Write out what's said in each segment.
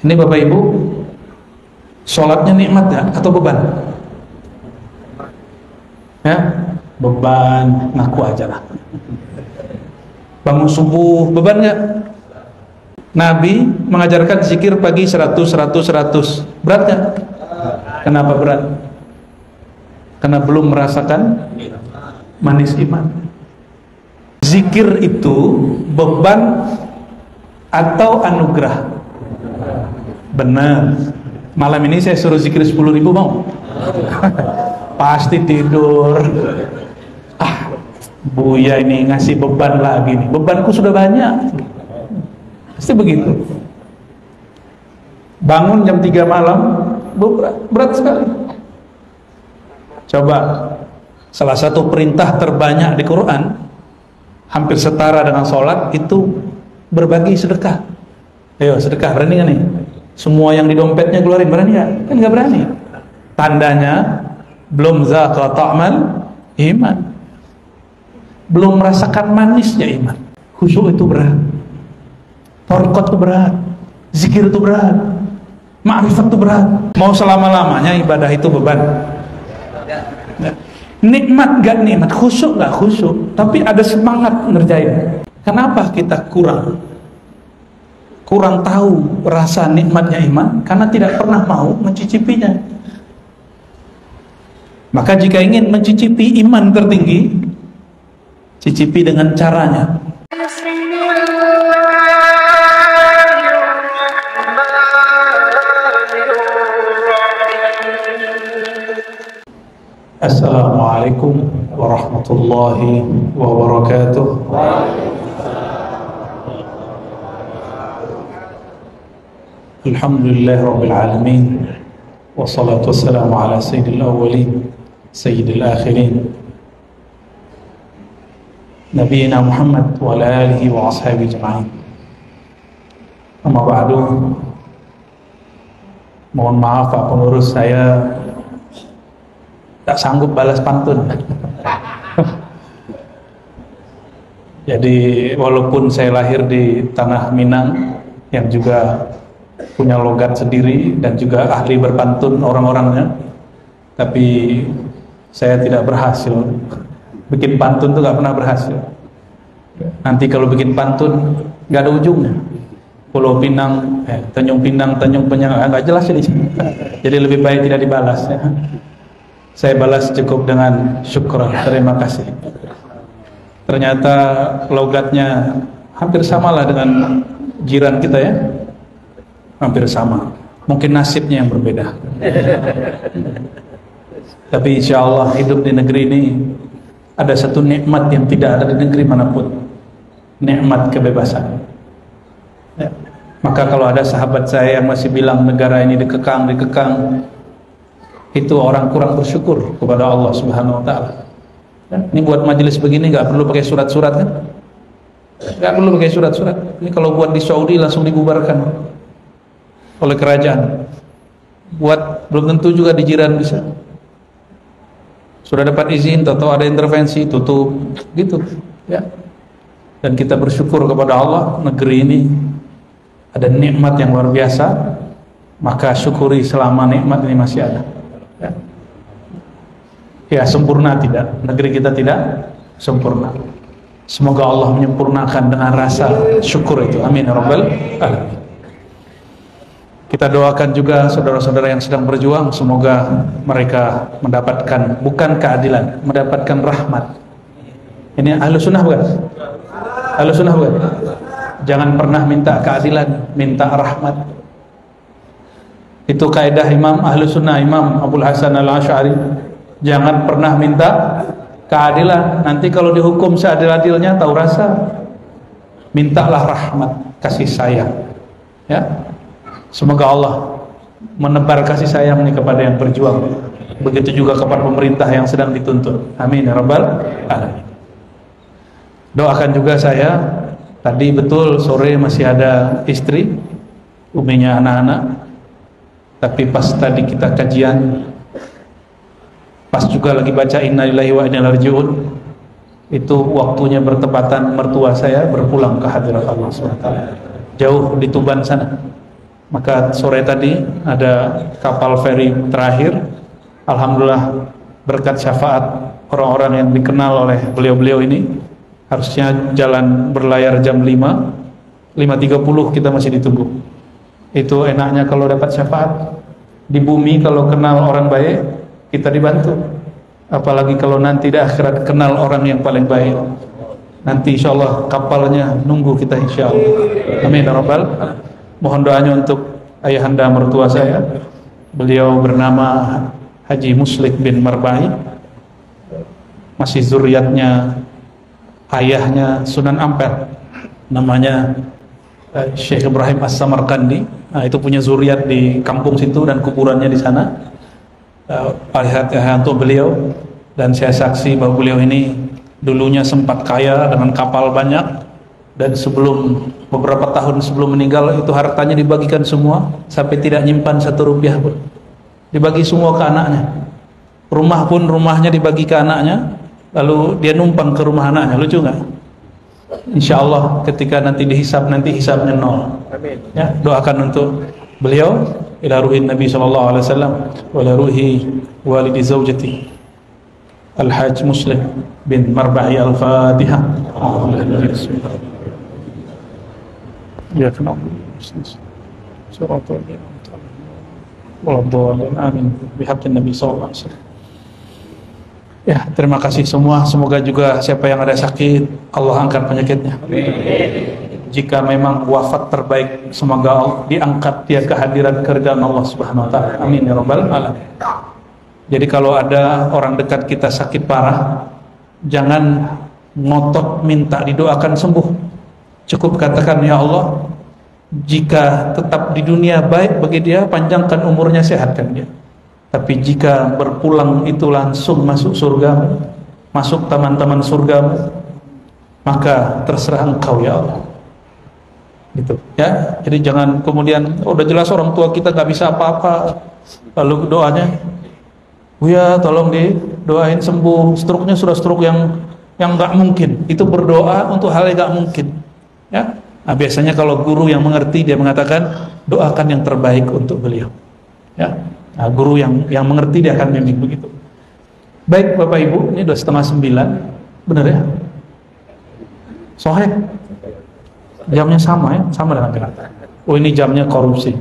Ini Bapak Ibu, sholatnya nikmat ya atau beban? Ya, beban, ngaku aja lah. Bangun subuh, beban nggak? Nabi mengajarkan zikir pagi 100. Berat nggak? Kenapa berat? Karena belum merasakan manis iman. Zikir itu beban atau anugerah? Benar. Malam ini saya suruh zikir 10.000, mau? Pasti tidur. Buya ini ngasih beban lagi nih. Bebanku sudah banyak. Pasti begitu. Bangun jam 3 malam, berat sekali. Coba, salah satu perintah terbanyak di Quran, hampir setara dengan sholat, itu berbagi sedekah. Ayo sedekah, berani gak nih? Semua yang di dompetnya keluarin, berani gak? Kan gak berani. Tandanya belum zaqa ta'mal iman, belum merasakan manisnya iman. Khusyuk itu berat, torqat itu berat, zikir itu berat, ma'rifat itu berat. Mau selama-lamanya ibadah itu beban. Nikmat gak nikmat, khusyuk gak khusyuk, tapi ada semangat ngerjain. Kenapa kita kurang tahu rasa nikmatnya iman? Karena tidak pernah mau mencicipinya. Maka jika ingin mencicipi iman tertinggi, cicipi dengan caranya. Assalamualaikum warahmatullahi wabarakatuh. Alhamdulillah rabbil alamin, wassalatu wassalamu ala sayyidil awwalin sayyidil akhirin, Nabiina Muhammad wa ala alihi wa ashabihi ajma'in. Amma ba'du. Mohon maaf Pak pengurus, saya tak sanggup balas pantun. Jadi walaupun saya lahir di tanah Minang yang juga punya logat sendiri dan juga ahli berpantun orang-orangnya, tapi saya tidak berhasil. Bikin pantun tuh gak pernah berhasil. Nanti kalau bikin pantun gak ada ujungnya. Pulau Pinang, Tanjung Pinang, Tanjung Penyang, gak jelas ini. Jadi lebih baik tidak dibalas ya. Saya balas cukup dengan syukran, terima kasih. Ternyata logatnya hampir samalah dengan jiran kita ya. Hampir sama. Mungkin nasibnya yang berbeda. Tapi insya Allah hidup di negeri ini ada satu nikmat yang tidak ada di negeri manapun. Nikmat kebebasan. Ya. Maka kalau ada sahabat saya yang masih bilang negara ini dikekang, itu orang kurang bersyukur kepada Allah Subhanahu wa Ta'ala. Ini buat majelis begini nggak perlu pakai surat-surat kan? Nggak perlu pakai surat-surat. Ini kalau buat di Saudi langsung dibubarkan oleh kerajaan. Buat belum tentu juga di jiran bisa. Sudah dapat izin, atau ada intervensi, tutup, gitu. Ya. Dan kita bersyukur kepada Allah, negeri ini ada nikmat yang luar biasa. Maka syukuri selama nikmat ini masih ada. Ya, sempurna tidak, negeri kita tidak sempurna. Semoga Allah menyempurnakan dengan rasa syukur itu. Amin ya rabbal alamin. Kita doakan juga saudara-saudara yang sedang berjuang, semoga mereka mendapatkan bukan keadilan, mendapatkan rahmat. Ini ahlu sunnah bukan? Ahlu sunnah bukan? Jangan pernah minta keadilan, minta rahmat. Itu kaidah Imam ahlu sunnah, Imam Abul Hasan al-Asy'ari. Jangan pernah minta keadilan. Nanti kalau dihukum seadil-adilnya, tahu rasa. Mintalah rahmat, kasih sayang. Ya. Semoga Allah menebar kasih sayang ini kepada yang berjuang. Begitu juga kepada pemerintah yang sedang dituntut. Amin ya rabbal alamin. Doakan juga saya. Tadi betul sore masih ada istri, uminya anak-anak. Tapi pas tadi kita kajian, pas juga lagi baca Inna lillahi wa inna ilaihi raji'un, itu waktunya bertepatan mertua saya berpulang ke hadirat Allah SWT, jauh di Tuban sana. Maka sore tadi ada kapal feri terakhir. Alhamdulillah berkat syafaat orang-orang yang dikenal oleh beliau-beliau ini, harusnya jalan berlayar jam 5.30 kita masih ditunggu. Itu enaknya kalau dapat syafaat. Di bumi kalau kenal orang baik, kita dibantu. Apalagi kalau nanti di akhirat kenal orang yang paling baik, nanti insya Allah kapalnya nunggu kita insya Allah. Amin ya rabbal. Mohon doanya untuk ayahanda mertua saya. Beliau bernama Haji Muslik bin Marbai, masih zuriatnya ayahnya Sunan Ampel, namanya Syekh Ibrahim As-Samarkandi. Nah, itu punya zuriat di kampung situ dan kuburannya di sana. Lihat untuk beliau, dan saya saksi bahwa beliau ini dulunya sempat kaya dengan kapal banyak, dan beberapa tahun sebelum meninggal itu hartanya dibagikan semua sampai tidak nyimpan 1 rupiah pun, dibagi semua ke anaknya. Rumah pun rumahnya dibagi ke anaknya, lalu dia numpang ke rumah anaknya. Lucu nggak? Insya Allah ketika nanti dihisab, nanti hisabnya 0. Amin. Ya, doakan untuk beliau. Ila ruhin Nabi SAW wa ila ruhi walidi zawjati Al-Hajj Muslim bin Marbai. Al-Fatihah. Ya kenapa? Amin. Bihaqqin Nabi SAW. Ya, terima kasih semua. Semoga juga siapa yang ada sakit, Allah angkat penyakitnya. Jika memang wafat terbaik, semoga Allah diangkat dia kehadiran kerjaan Allah Subhanahu wa taala. Amin ya rabbal alamin. Jadi kalau ada orang dekat kita sakit parah, jangan ngotot minta didoakan sembuh. Cukup katakan, ya Allah, jika tetap di dunia baik bagi dia, panjangkan umurnya, sehatkan dia. Tapi jika berpulang itu langsung masuk surga, masuk taman-taman surga, maka terserah Engkau ya Allah. Gitu ya. Jadi jangan kemudian udah jelas orang tua kita nggak bisa apa-apa, lalu doanya, Buya tolong didoain sembuh, struknya sudah struk yang nggak mungkin. Itu berdoa untuk hal yang nggak mungkin. Ya. Nah, biasanya kalau guru yang mengerti, dia mengatakan doakan yang terbaik untuk beliau. Ya. Nah, guru yang mengerti dia akan membimbing begitu. Baik Bapak Ibu, ini udah 8:30, benar ya? Soheh, jamnya sama ya, sama dengan kita. Oh ini jamnya korupsi,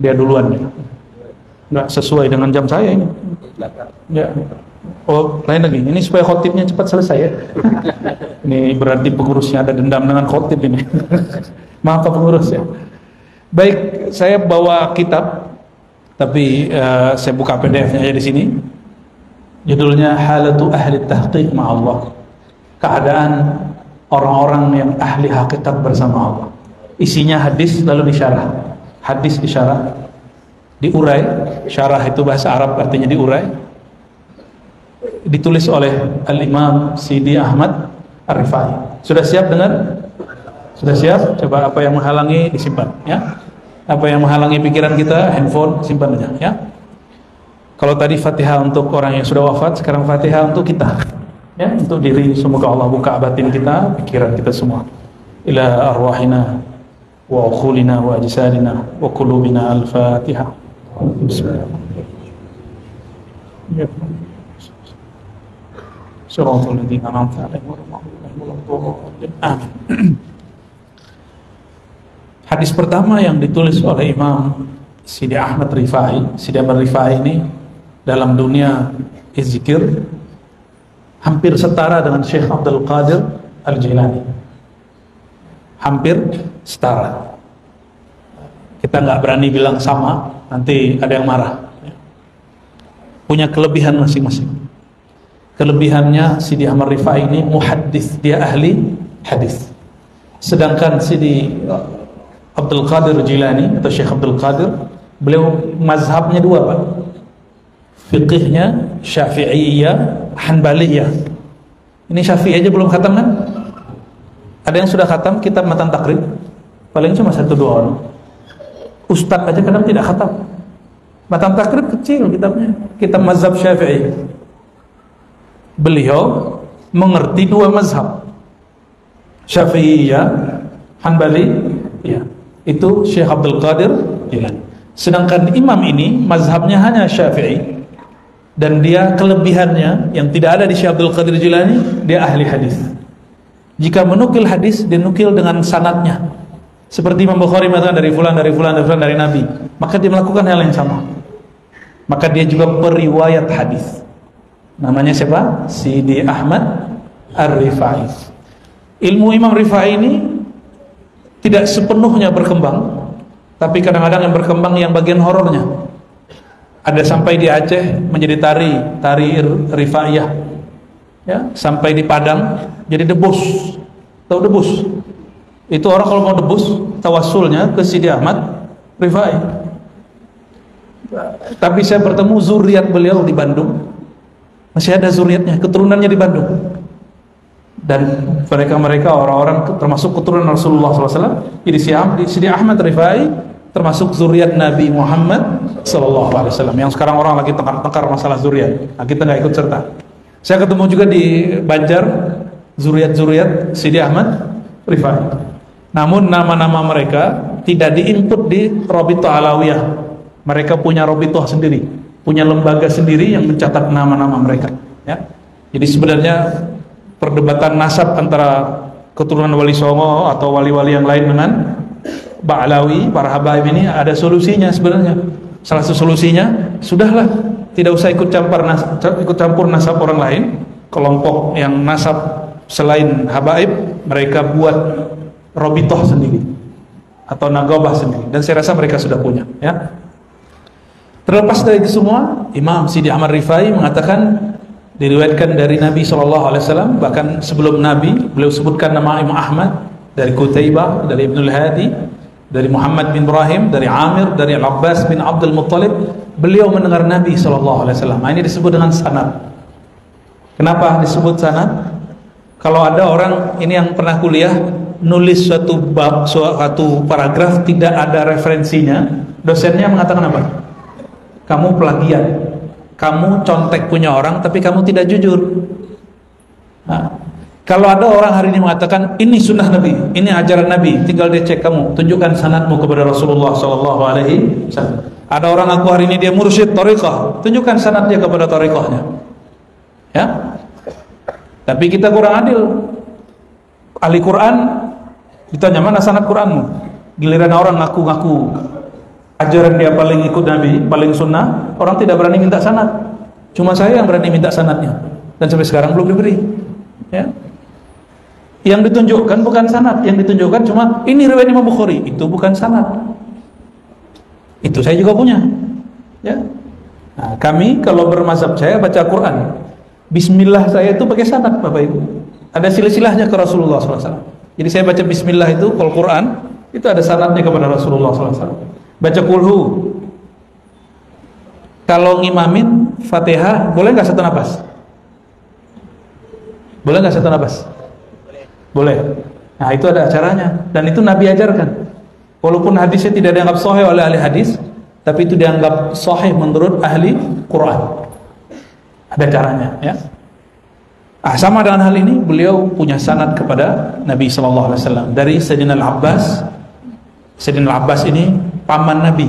dia duluan ya, nggak sesuai dengan jam saya ini. Ya. Oh lain lagi, ini supaya khotibnya cepat selesai ya. Ini berarti pengurusnya ada dendam dengan khotib ini. Maaf Pak pengurus ya. Baik, saya bawa kitab, tapi saya buka PDF-nya aja di sini. Judulnya Halatu Ahli Tahqiq Ma'allah, keadaan orang-orang yang ahli hakikat bersama Allah. Isinya hadis lalu disyarah. Hadis disyarah, diurai. Syarah itu bahasa Arab artinya diurai. Ditulis oleh Al-Imam Sidi Ahmad Ar-Rifai. Sudah siap dengar? Sudah siap? Coba apa yang menghalangi disimpan ya. Apa yang menghalangi pikiran kita, handphone simpan aja ya. Kalau tadi Fatihah untuk orang yang sudah wafat, sekarang Fatihah untuk kita. Ya, untuk diri, semoga Allah buka batin kita, pikiran kita semua. Ila arwahina wa ukhulina wa ajsadina wa qulubina. Al-Fatihah. Bismillahirrahmanirrahim. Shiratal ladzina an'amta 'alaihim ghairil maghdubi 'alaihim. Amin. Hadis pertama yang ditulis oleh Imam Sidi Ahmad Rifai. Sidi Ahmad Rifai ini dalam dunia zikir hampir setara dengan Syekh Abdul Qadir Al-Jilani. Hampir setara. Kita nggak berani bilang sama, nanti ada yang marah. Punya kelebihan masing-masing. Kelebihannya Sidi Ahmad Rifai ini muhaddis, dia ahli hadis. Sedangkan Sidi Abdul Qadir Jilani atau Syekh Abdul Qadir, beliau mazhabnya dua Pak. Fiqihnya Syafi'iyah, Hanbaliyah. Ini Syafi'i aja belum khatam kan? Ada yang sudah khatam kitab Matan Takrib? Paling cuma 1-2 orang. Ustadz aja kadang tidak khatam. Matan Takrib kecil kitabnya, kitab mazhab Syafi'i. Beliau mengerti dua mazhab, Syafi'iyah, Hanbali. Ya. itu Syekh Abdul Qadir Jilani. Sedangkan imam ini mazhabnya hanya Syafi'i, dan dia kelebihannya yang tidak ada di Syekh Abdul Qadir Jilani, dia ahli hadis. Jika menukil hadis, dia nukil dengan sanadnya. Seperti Imam Bukhari mengatakan dari fulan, dari fulan, dari fulan, dari Nabi, maka dia melakukan hal yang sama. Maka dia juga periwayat hadis. Namanya siapa? Sidi Ahmad Ar-Rifai. Ilmu Imam Rifai ini tidak sepenuhnya berkembang, tapi kadang-kadang yang berkembang yang bagian horornya. Ada sampai di Aceh menjadi tari Rifaiyah, ya, sampai di Padang jadi debus. Tahu debus? Itu orang kalau mau debus, tawassulnya ke Sidi Ahmad Rifai. Tapi saya bertemu zuriat beliau di Bandung, masih ada zuriatnya, keturunannya di Bandung. Dan mereka orang-orang termasuk keturunan Rasulullah SAW. Jadi Sidi Ahmad Rifai termasuk zuriat Nabi Muhammad SAW, yang sekarang orang lagi tengkar-tengkar masalah zuriat. Nah, kita nggak ikut serta. Saya ketemu juga di Banjar zuriat Sidi Ahmad Rifai. Namun nama-nama mereka tidak diinput di Rabithah Alawiyah. Mereka punya Rabithah sendiri, punya lembaga sendiri yang mencatat nama-nama mereka, ya. Jadi sebenarnya perdebatan nasab antara keturunan Wali Songo atau wali-wali yang lain dengan Ba'alawi, para habaib ini ada solusinya sebenarnya. Salah satu solusinya, sudahlah, tidak usah ikut campur nasab orang lain. Kelompok yang nasab selain habaib, mereka buat Rabithah sendiri atau Nagobah sendiri, dan saya rasa mereka sudah punya, ya. Terlepas dari itu semua, Imam Sidi Ahmad Rifai mengatakan, diriwayatkan dari Nabi SAW, bahkan sebelum Nabi beliau sebutkan nama Imam Ahmad, dari Qutaibah, dari Ibnul Hadi, dari Muhammad bin Ibrahim, dari Amir, dari Al-Abbas bin Abdul Muttalib, beliau mendengar Nabi SAW. Nah, ini disebut dengan sanad. Kenapa disebut sanad? Kalau ada orang ini yang pernah kuliah, nulis suatu bab, suatu paragraf tidak ada referensinya, dosennya mengatakan apa? Kamu plagiat, kamu contek punya orang, tapi kamu tidak jujur. Nah, kalau ada orang hari ini mengatakan ini sunnah Nabi, ini ajaran Nabi, tinggal dia cek, kamu tunjukkan sanadmu kepada Rasulullah SAW. Ada orang aku hari ini dia mursyid thariqah, tunjukkan sanadnya kepada thariqahnya, ya. Tapi kita kurang adil. Ahli Quran ditanya mana sanad Quranmu, giliran orang ngaku-ngaku ajaran dia paling ikut Nabi, paling sunnah, orang tidak berani minta sanad. Cuma saya yang berani minta sanadnya, dan sampai sekarang belum diberi, ya. Yang ditunjukkan bukan sanad, yang ditunjukkan cuma ini riwayat Imam Bukhari, itu bukan sanad. Itu saya juga punya, ya. Nah, kami kalau bermazhab, saya baca Quran, bismillah saya itu pakai sanad, Bapak Ibu. Ada silsilahnya ke Rasulullah SAW. Jadi saya baca bismillah itu, kalau Quran itu ada sanadnya kepada Rasulullah SAW. Baca kulhu, kalau ngimamin Fatihah boleh nggak satu nafas? Boleh nggak satu nafas? Boleh. Nah, itu ada acaranya, dan itu Nabi ajarkan. Walaupun hadisnya tidak dianggap sahih oleh ahli hadis, tapi itu dianggap sahih menurut ahli Quran. Ada caranya, ya. Sama dengan hal ini, beliau punya sanad kepada Nabi SAW dari Sayyidina Al-Abbas. Sayyidina Al-Abbas ini paman Nabi,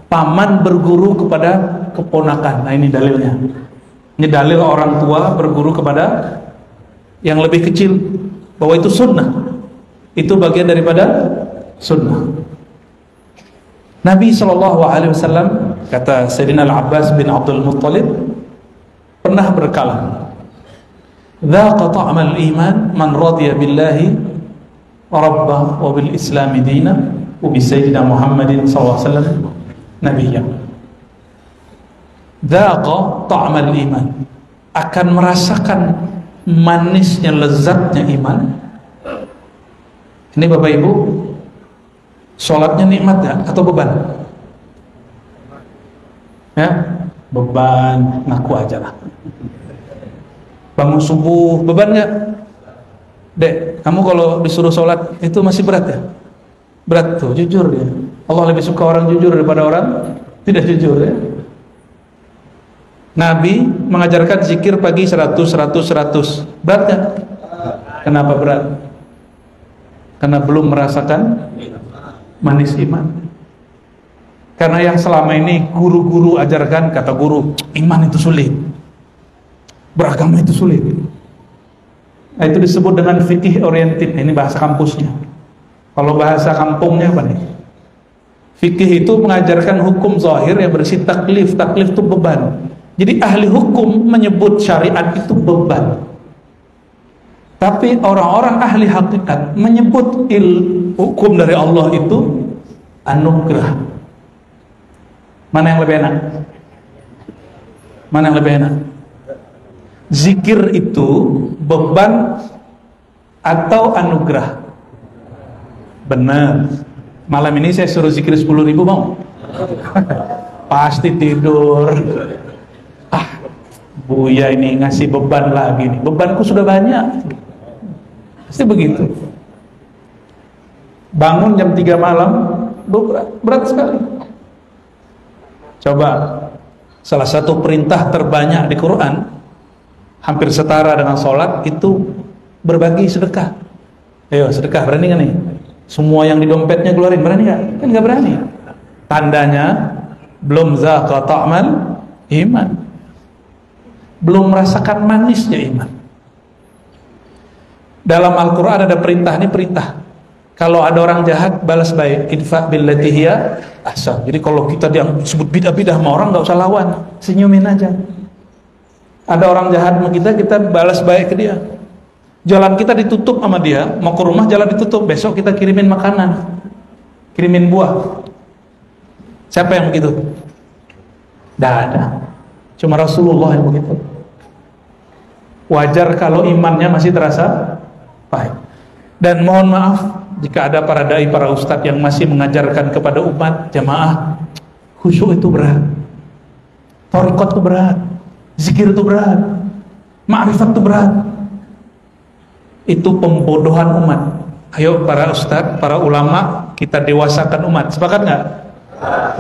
paman berguru kepada keponakan. Nah, ini dalilnya. Ini dalil orang tua berguru kepada yang lebih kecil, bahwa itu sunnah, itu bagian daripada sunnah. Nabi SAW, kata Sayyidina Al-Abbas bin Abdul Muttalib, pernah berkala, "Dzaqa ta'mal iman man radiya billahi rabba wa bil islami dina wa bi sayyidina Muhammadin sallallahu alaihi wasallam nabiyya." Dzaqa ta'mal iman, akan merasakan manisnya, lezatnya iman. Ini Bapak Ibu, sholatnya nikmat ya atau beban? Ya, beban, ngaku aja lah. Bangun subuh, beban nggak? Dek, kamu kalau disuruh sholat itu masih berat ya? Berat tuh, jujur dia. Allah lebih suka orang jujur daripada orang tidak jujur, ya. Nabi mengajarkan zikir pagi 100. Berat ya? Kenapa berat? Karena belum merasakan manis iman. Karena yang selama ini guru-guru ajarkan, kata guru, iman itu sulit, beragama itu sulit. Nah, itu disebut dengan fikih oriented. Ini bahasa kampusnya. Kalau bahasa kampungnya apa nih? Fikih itu mengajarkan hukum zahir yang berisi taklif. Taklif itu beban. Jadi ahli hukum menyebut syariat itu beban. Tapi orang-orang ahli hakikat menyebut hukum dari Allah itu anugerah. Mana yang lebih enak? Mana yang lebih enak? Zikir itu beban atau anugerah? Benar. Malam ini saya suruh zikir 10.000 mau? Pasti tidur. Buya ini ngasih beban lagi nih. Bebanku sudah banyak. Pasti begitu. Bangun jam 3 malam, berat sekali. Coba, salah satu perintah terbanyak di Quran, hampir setara dengan sholat, itu berbagi sedekah. Ayo sedekah, berani gak nih? Semua yang di dompetnya keluarin, berani gak? Kan gak berani. Tandanya belum zaqa ta'mal iman, belum merasakan manisnya iman. Dalam Al-Quran ada perintah, ini perintah. Kalau ada orang jahat, balas baik. Idfa billati hiya ahsan. Jadi kalau kita disebut bidah-bidah sama orang, gak usah lawan, senyumin aja. Ada orang jahat sama kita balas baik ke dia. Jalan kita ditutup sama dia, mau ke rumah jalan ditutup, besok kita kirimin makanan, kirimin buah. Siapa yang begitu? Tidak ada. Cuma Rasulullah yang begitu. Wajar kalau imannya masih terasa baik. Dan mohon maaf jika ada para dai, para ustadz yang masih mengajarkan kepada umat jamaah khusyuk itu berat, thariqat itu berat, zikir itu berat, ma'rifat itu berat. Itu pembodohan umat. Ayo para ustadz, para ulama, kita dewasakan umat. Sepakat nggak?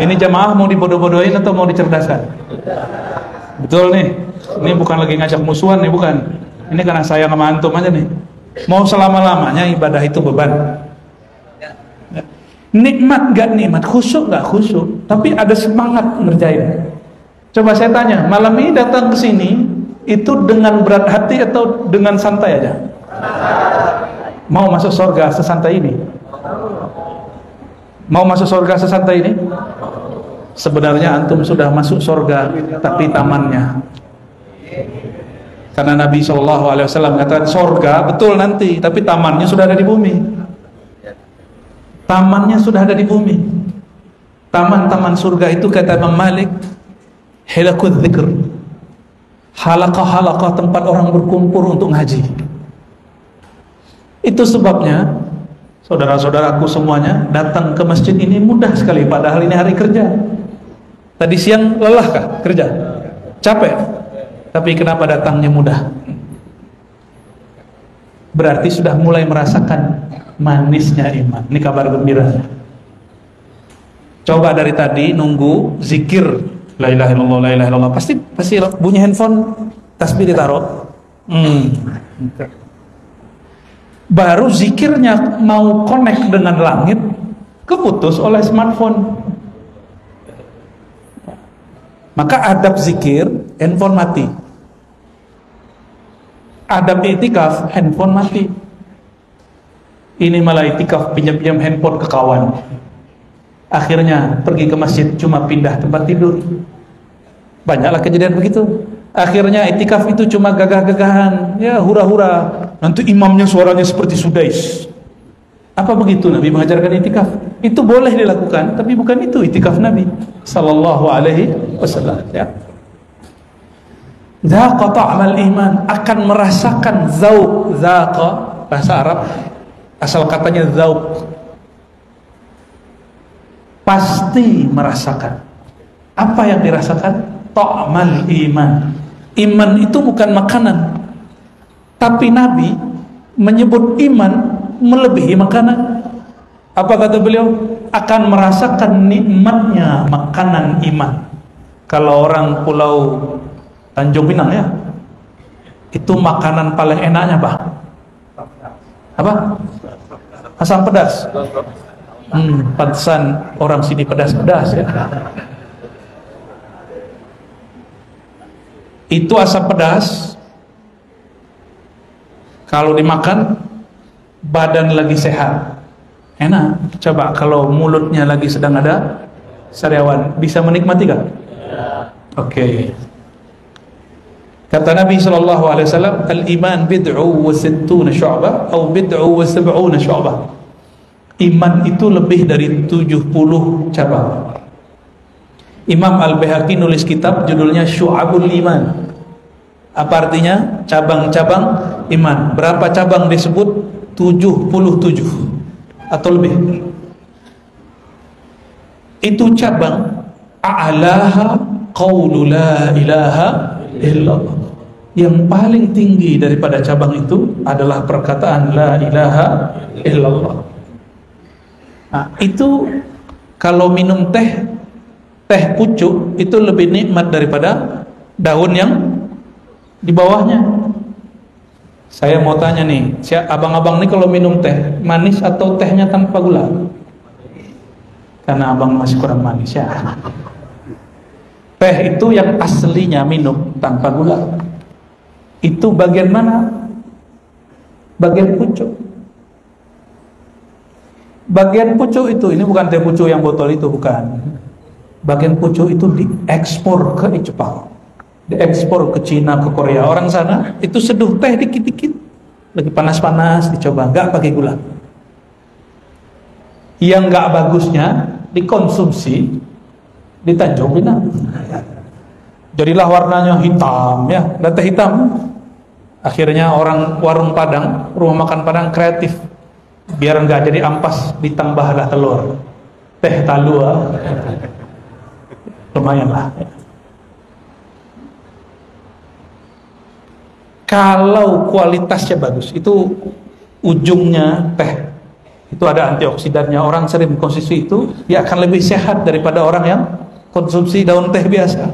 Ini jamaah mau dibodoh-bodohin atau mau dicerdaskan? Betul nih. Ini bukan lagi ngajak musuhan nih, bukan. Ini karena sayang sama antum aja nih. Mau selama-lamanya ibadah itu beban. Nikmat gak nikmat, khusyuk gak khusyuk, tapi ada semangat ngerjain. Coba saya tanya, malam ini datang ke sini itu dengan berat hati atau dengan santai aja? Mau masuk surga sesantai ini? Mau masuk surga sesantai ini? Sebenarnya antum sudah masuk surga, tapi tamannya. Karena Nabi SAW katakan surga betul nanti, tapi tamannya sudah ada di bumi. Tamannya sudah ada di bumi. Taman-taman surga itu kata Imam Malik, hilaqul dzikr, halaqah-halaqah tempat orang berkumpul untuk ngaji. Itu sebabnya saudara-saudaraku semuanya datang ke masjid ini mudah sekali, padahal ini hari kerja. Tadi siang lelahkah kerja? Capek. Tapi kenapa datangnya mudah? Berarti sudah mulai merasakan manisnya iman. Ini kabar gembira. Coba dari tadi nunggu zikir la ilaha illallah, la ilaha illallah, pasti bunyi handphone, tasbih ditaruh. Baru zikirnya mau connect dengan langit, keputus oleh smartphone. Maka adab zikir, handphone mati. Adab itikaf, handphone mati. Ini malah itikaf pinjam-pinjam handphone ke kawan. Akhirnya pergi ke masjid cuma pindah tempat tidur. Banyaklah kejadian begitu. Akhirnya itikaf itu cuma gagah-gagahan, ya hura-hura. Nanti imamnya suaranya seperti Sudais. Apa begitu Nabi mengajarkan itikaf? Itu boleh dilakukan, tapi bukan itu itikaf Nabi sallallahu alaihi wasallam, ya. Zaqa ta'mal iman, akan merasakan zauq. Zaqa bahasa Arab asal katanya zauq, pasti merasakan. Apa yang dirasakan? Ta'mal iman. Iman itu bukan makanan, tapi Nabi menyebut iman melebihi makanan. Apa kata beliau? Akan merasakan nikmatnya makanan iman. Kalau orang Pulau Tanjung Pinang ya, itu makanan paling enaknya apa? Asam pedas. Pantesan orang sini pedas-pedas ya. Itu asap pedas kalau dimakan badan lagi sehat enak. Coba kalau mulutnya lagi sedang ada sariawan, bisa menikmati gak? Oke. Kata Nabi SAW, al-iman bid'u wa sittuna syu'bah atau bid'u wa sab'una syu'bah. Iman itu lebih dari 70 cabang. Imam Al-Baihaqi nulis kitab judulnya Syu'abul Iman. Apa artinya? Cabang-cabang iman. Berapa cabang disebut? 77 atau lebih. Itu cabang a'laha qaulu la ilaha illallah. Yang paling tinggi daripada cabang itu adalah perkataan la ilaha illallah. Nah, itu kalau minum teh pucuk itu lebih nikmat daripada daun yang di bawahnya. Saya mau tanya nih, abang-abang nih kalau minum teh manis atau tehnya tanpa gula? Karena abang masih kurang manis ya. Teh itu yang aslinya minum tanpa gula. Itu bagian mana? Bagian pucuk. Bagian pucuk itu, ini bukan teh pucuk yang botol itu, bukan. Bagian pucuk itu diekspor ke Jepang, diekspor ke Cina, ke Korea. Orang sana itu seduh teh dikit-dikit, lagi panas-panas dicoba, nggak pakai gula. Yang nggak bagusnya dikonsumsi di Tanjung Pinang. Jadilah warnanya hitam ya, dan teh hitam. Akhirnya orang warung Padang, rumah makan Padang kreatif, biar nggak jadi ampas ditambahlah telur, teh talua. Lumayan lah. Kalau kualitasnya bagus, itu ujungnya teh itu ada antioksidannya. Orang sering konsumsi itu, dia akan lebih sehat daripada orang yang konsumsi daun teh biasa.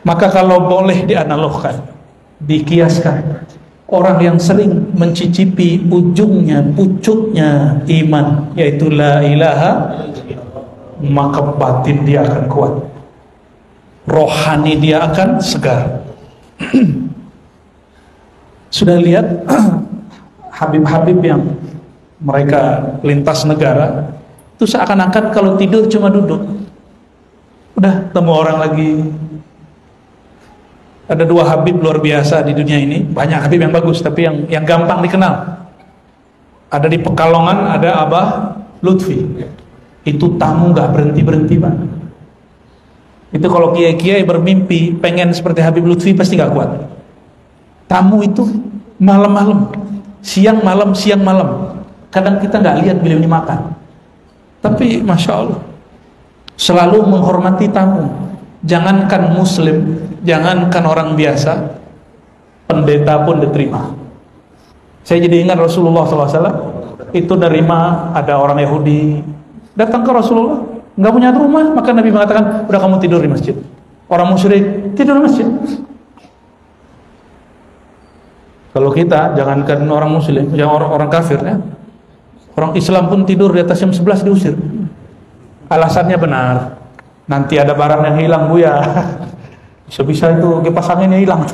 Maka kalau boleh dianalogkan, dikiaskan, orang yang sering mencicipi ujungnya, pucuknya iman, yaitu la ilaha, maka batin dia akan kuat, rohani dia akan segar. Sudah lihat Habib-habib yang mereka lintas negara itu seakan-akan kalau tidur cuma duduk, udah temu orang lagi. Ada 2 Habib luar biasa di dunia ini. Banyak Habib yang bagus, tapi yang gampang dikenal ada di Pekalongan, ada Abah Lutfi. Itu tamu gak berhenti-berhenti Pak. Itu kalau kiai-kiai bermimpi pengen seperti Habib Lutfi pasti gak kuat. Tamu itu malam-malam, siang malam, siang malam. Kadang kita gak lihat beliau ini makan, tapi Masya Allah selalu menghormati tamu. Jangankan muslim, jangankan orang biasa, pendeta pun diterima. Saya jadi ingat Rasulullah SAW itu nerima ada orang Yahudi datang ke Rasulullah, nggak punya rumah, maka Nabi mengatakan, udah kamu tidur di masjid. Orang musyrik tidur di masjid. Kalau kita, jangankan orang muslim, jangan orang kafir ya, orang Islam pun tidur di atas jam 11 diusir. Alasannya benar, nanti ada barang yang hilang Buya. Bisa-bisa itu kipas anginnya hilang,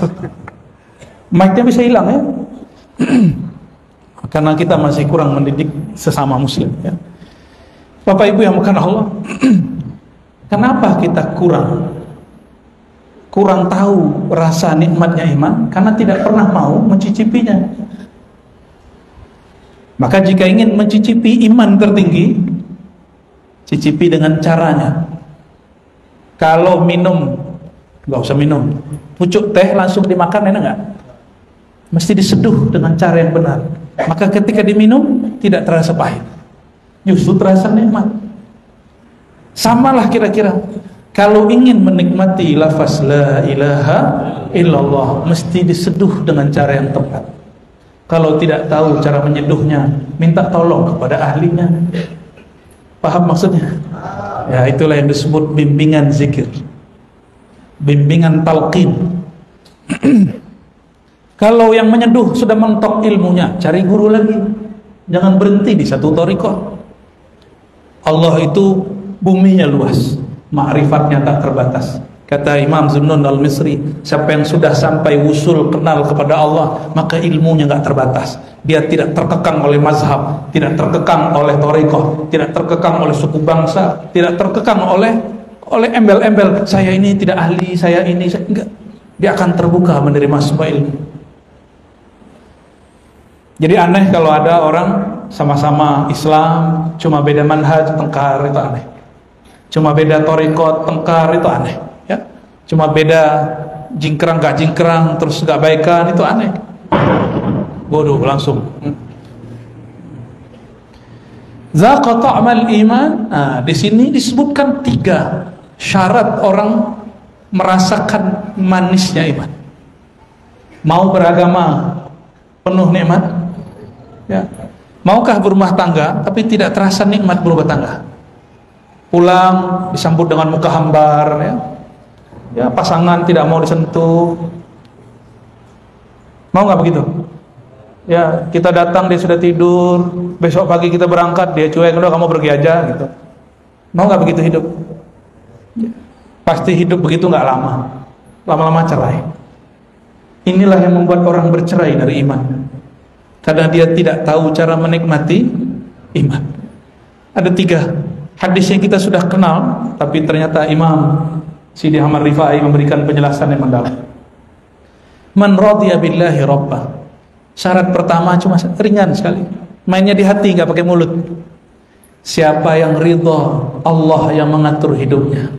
mic-nya bisa hilang ya. Karena kita masih kurang mendidik sesama muslim ya. Bapak Ibu yang bukan Allah, kenapa kita kurang tahu rasa nikmatnya iman? Karena tidak pernah mau mencicipinya. Maka jika ingin mencicipi iman tertinggi, cicipi dengan caranya. Kalau minum, nggak usah minum pucuk teh langsung dimakan, enak nggak? Mesti diseduh dengan cara yang benar. Maka ketika diminum tidak terasa pahit, justru terasa nikmat. Samalah kira-kira kalau ingin menikmati lafaz la ilaha illallah, mesti diseduh dengan cara yang tepat. Kalau tidak tahu cara menyeduhnya, minta tolong kepada ahlinya. Paham maksudnya? Ya, itulah yang disebut bimbingan zikir, bimbingan talqin. Kalau yang menyeduh sudah mentok ilmunya, cari guru lagi. Jangan berhenti di satu thariqah. Allah itu buminya luas, ma'rifatnya tak terbatas. Kata Imam Zunnun al-Misri, siapa yang sudah sampai wusul kenal kepada Allah, maka ilmunya nggak terbatas. Dia tidak terkekang oleh mazhab, tidak terkekang oleh thariqah, tidak terkekang oleh suku bangsa, tidak terkekang oleh embel-embel. Saya ini tidak ahli, saya ini enggak. Dia akan terbuka menerima semua ilmu. Jadi aneh kalau ada orang sama-sama Islam, cuma beda manhaj, tengkar, itu aneh. Cuma beda thariqah, tengkar, itu aneh. Ya, cuma beda jingkrang gak jingkrang, terus gak baikan, itu aneh. Bodoh langsung. Zaqa ta'mal iman. Nah, di sini disebutkan 3 syarat orang merasakan manisnya iman. Mau beragama penuh nikmat, ya. Maukah berumah tangga tapi tidak terasa nikmat berumah tangga? Pulang disambut dengan muka hambar, ya. Ya, pasangan tidak mau disentuh. Mau nggak begitu? Ya, kita datang dia sudah tidur, besok pagi kita berangkat dia cuek, udah kamu pergi aja gitu. Mau nggak begitu hidup? Ya. Pasti hidup begitu nggak lama, lama-lama cerai. Inilah yang membuat orang bercerai dari iman, karena dia tidak tahu cara menikmati iman. Ada 3 hadis yang kita sudah kenal, tapi ternyata Imam Sidi Ahmad Rifai memberikan penjelasan yang mendalam. Man radiya billahi rabbah. Syarat pertama cuma ringan sekali, mainnya di hati, nggak pakai mulut. Siapa yang ridha Allah yang mengatur hidupnya,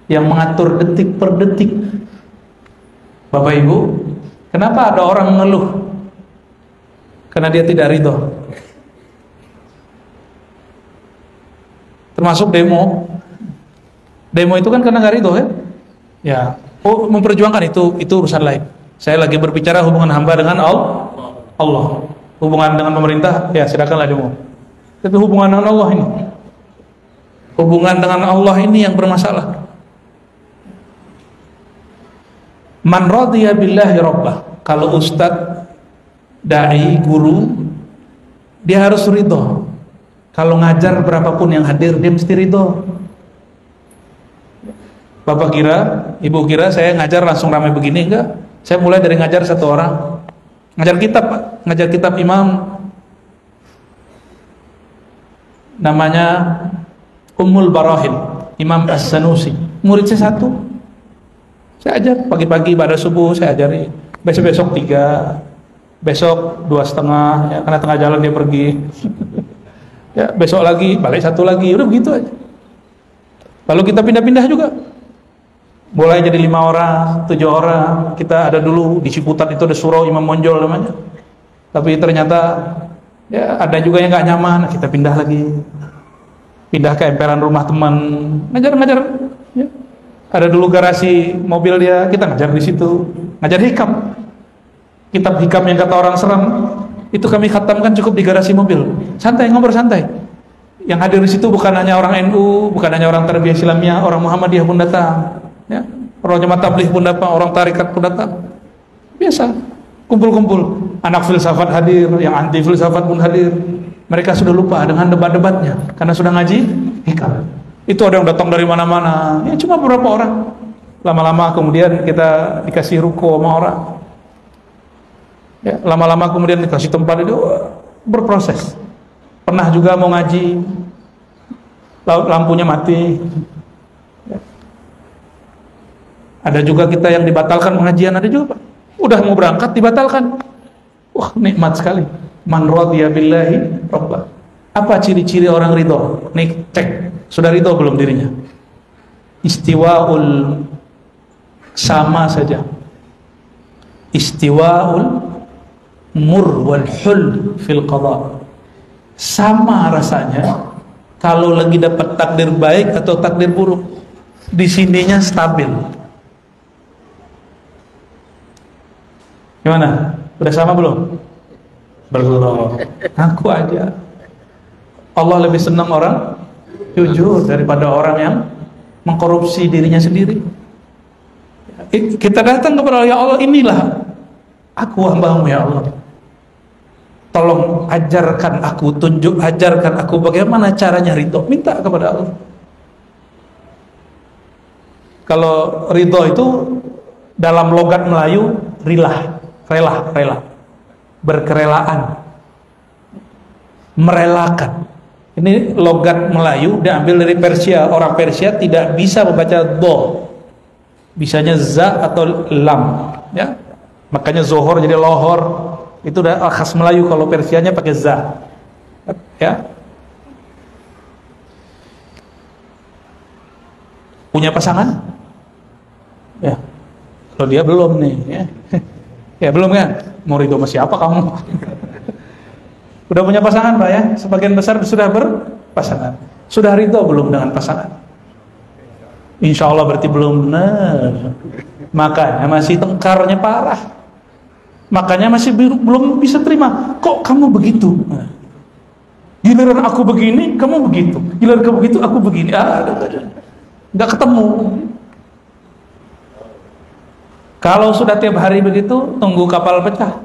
yang mengatur detik per detik. Bapak Ibu, kenapa ada orang mengeluh? Karena dia tidak ridha. Termasuk demo. Demo itu kan karena nggak ridho, ya. Ya, oh, memperjuangkan itu urusan lain. Saya lagi berbicara hubungan hamba dengan Allah. Hubungan dengan pemerintah, ya silakanlah demo. Tapi hubungan dengan Allah ini, hubungan dengan Allah ini yang bermasalah. Man radiya billahi rabbah. Kalau ustadz, dai, guru, dia harus ridho. Kalau ngajar berapapun yang hadir, dia mesti ridho. Bapak kira, ibu kira saya ngajar langsung ramai begini? Enggak. Saya mulai dari ngajar 1 orang. Ngajar kitab, Pak. Ngajar kitab Imam namanya Ummul Barahil, Imam As-Sanusi. Murid saya 1. Saya ajar pagi-pagi pada subuh, saya ajari. Besok-besok 3, besok 2,5, ya, karena tengah jalan dia pergi. Ya, besok lagi, balik 1 lagi, udah begitu aja. Lalu kita pindah-pindah juga. Mulai jadi 5 orang, 7 orang. Kita ada dulu di Ciputat itu ada surau Imam Monjol namanya. Tapi ternyata ya ada juga yang nggak nyaman, kita pindah lagi. Pindah ke emperan rumah teman, ngajar-ngajar. Ya. Ada dulu garasi mobil dia, kita ngajar di situ. Ngajar hikam. Kitab hikam yang kata orang seram, itu kami khatamkan cukup di garasi mobil. Santai, ngobrol santai. Yang hadir di situ bukan hanya orang NU, bukan hanya orang Tarbiyah Islamiyah, orang Muhammadiyah pun datang. Ya, orang jemaat tabligh pun datang, orang tarikat pun datang. Biasa, kumpul-kumpul. Anak filsafat hadir, yang anti filsafat pun hadir. Mereka sudah lupa dengan debat-debatnya karena sudah ngaji hikam. Itu ada yang datang dari mana-mana. Ya cuma beberapa orang. Lama-lama kemudian kita dikasih ruko sama orang. Ya, lama-lama kemudian dikasih tempat, itu berproses. Pernah juga mau ngaji, lampunya mati. Ada juga kita yang dibatalkan pengajian, ada juga Pak. Udah mau berangkat dibatalkan. Wah, nikmat sekali. Man radiya billahi rabbah. Apa ciri-ciri orang ridho? Nih, cek. Sudah ridho belum dirinya? Istiwaul, sama saja. Istiwaul mur wal hul fil qada. Sama rasanya kalau lagi dapat takdir baik atau takdir buruk. Di sininya stabil. Gimana? Udah sama belum? Belum. Aku aja. Allah lebih senang orang jujur daripada orang yang mengkorupsi dirinya sendiri. Kita datang kepada Allah, ya Allah, inilah aku hamba-Mu ya Allah. tolong ajarkan aku, ajarkan aku bagaimana caranya ridho. Minta kepada Allah. Kalau ridho itu dalam logat Melayu rela, berkerelaan, merelakan. Ini logat Melayu diambil dari Persia. Orang Persia tidak bisa membaca do, bisanya za atau lam, ya. Makanya zohor jadi lohor. Itu udah khas Melayu. Kalau Persianya pakai za, ya. Punya pasangan? Ya. Kalau dia belum nih, ya. Ya belum kan? Mau ridho sama siapa kamu? Udah punya pasangan Pak ya? Sebagian besar sudah berpasangan. Sudah ridho belum dengan pasangan? Insya Allah berarti belum benar. Makanya masih tengkarnya parah. Makanya masih belum bisa terima. Kok kamu begitu? Giliran aku begini, kamu begitu. Giliran kamu begitu, aku begini. Nggak ketemu. Kalau sudah tiap hari begitu, tunggu kapal pecah.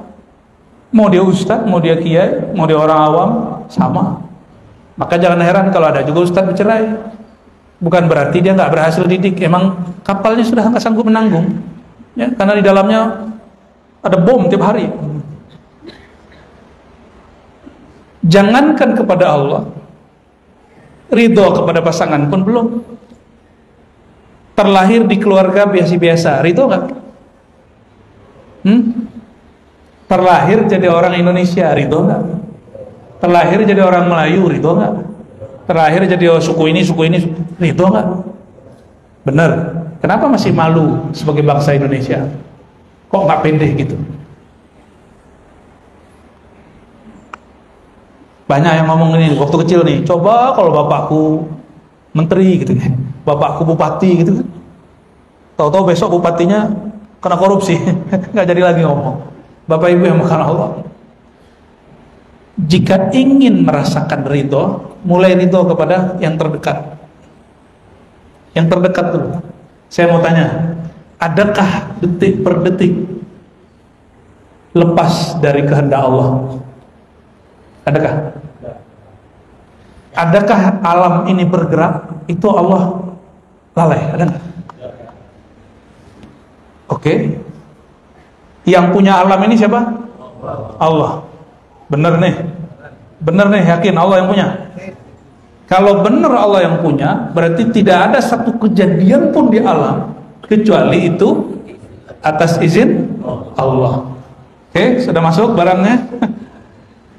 Mau dia ustaz, mau dia kiai, mau dia orang awam, sama. Maka jangan heran kalau ada juga ustaz bercerai. Bukan berarti dia nggak berhasil didik. Emang kapalnya sudah nggak sanggup menanggung, ya, karena di dalamnya ada bom tiap hari. Jangankan kepada Allah, ridho kepada pasangan pun belum. Terlahir di keluarga biasa-biasa, ridho nggak? Terlahir jadi orang Indonesia, ridho nggak? Terlahir jadi orang Melayu, ridho nggak? Terlahir jadi suku ini, ridho nggak? Bener. Kenapa masih malu sebagai bangsa Indonesia? Kok nggak pendek gitu? Banyak yang ngomong ini waktu kecil nih. Coba kalau bapakku menteri gitu kan, bapakku bupati gitu kan. Tahu-tahu besok bupatinya kena korupsi, nggak jadi lagi ngomong. Bapak Ibu yang makan Allah, jika ingin merasakan ridho, mulai ridho kepada yang terdekat. Yang terdekat dulu. Saya mau tanya, adakah detik per detik lepas dari kehendak Allah? Adakah? Adakah alam ini bergerak? Itu Allah lalai? Ada nggak? Oke. Yang punya alam ini siapa? Allah. Bener nih, yakin Allah yang punya. Kalau benar Allah yang punya, berarti tidak ada satu kejadian pun di alam kecuali itu atas izin Allah. Oke, sudah masuk barangnya.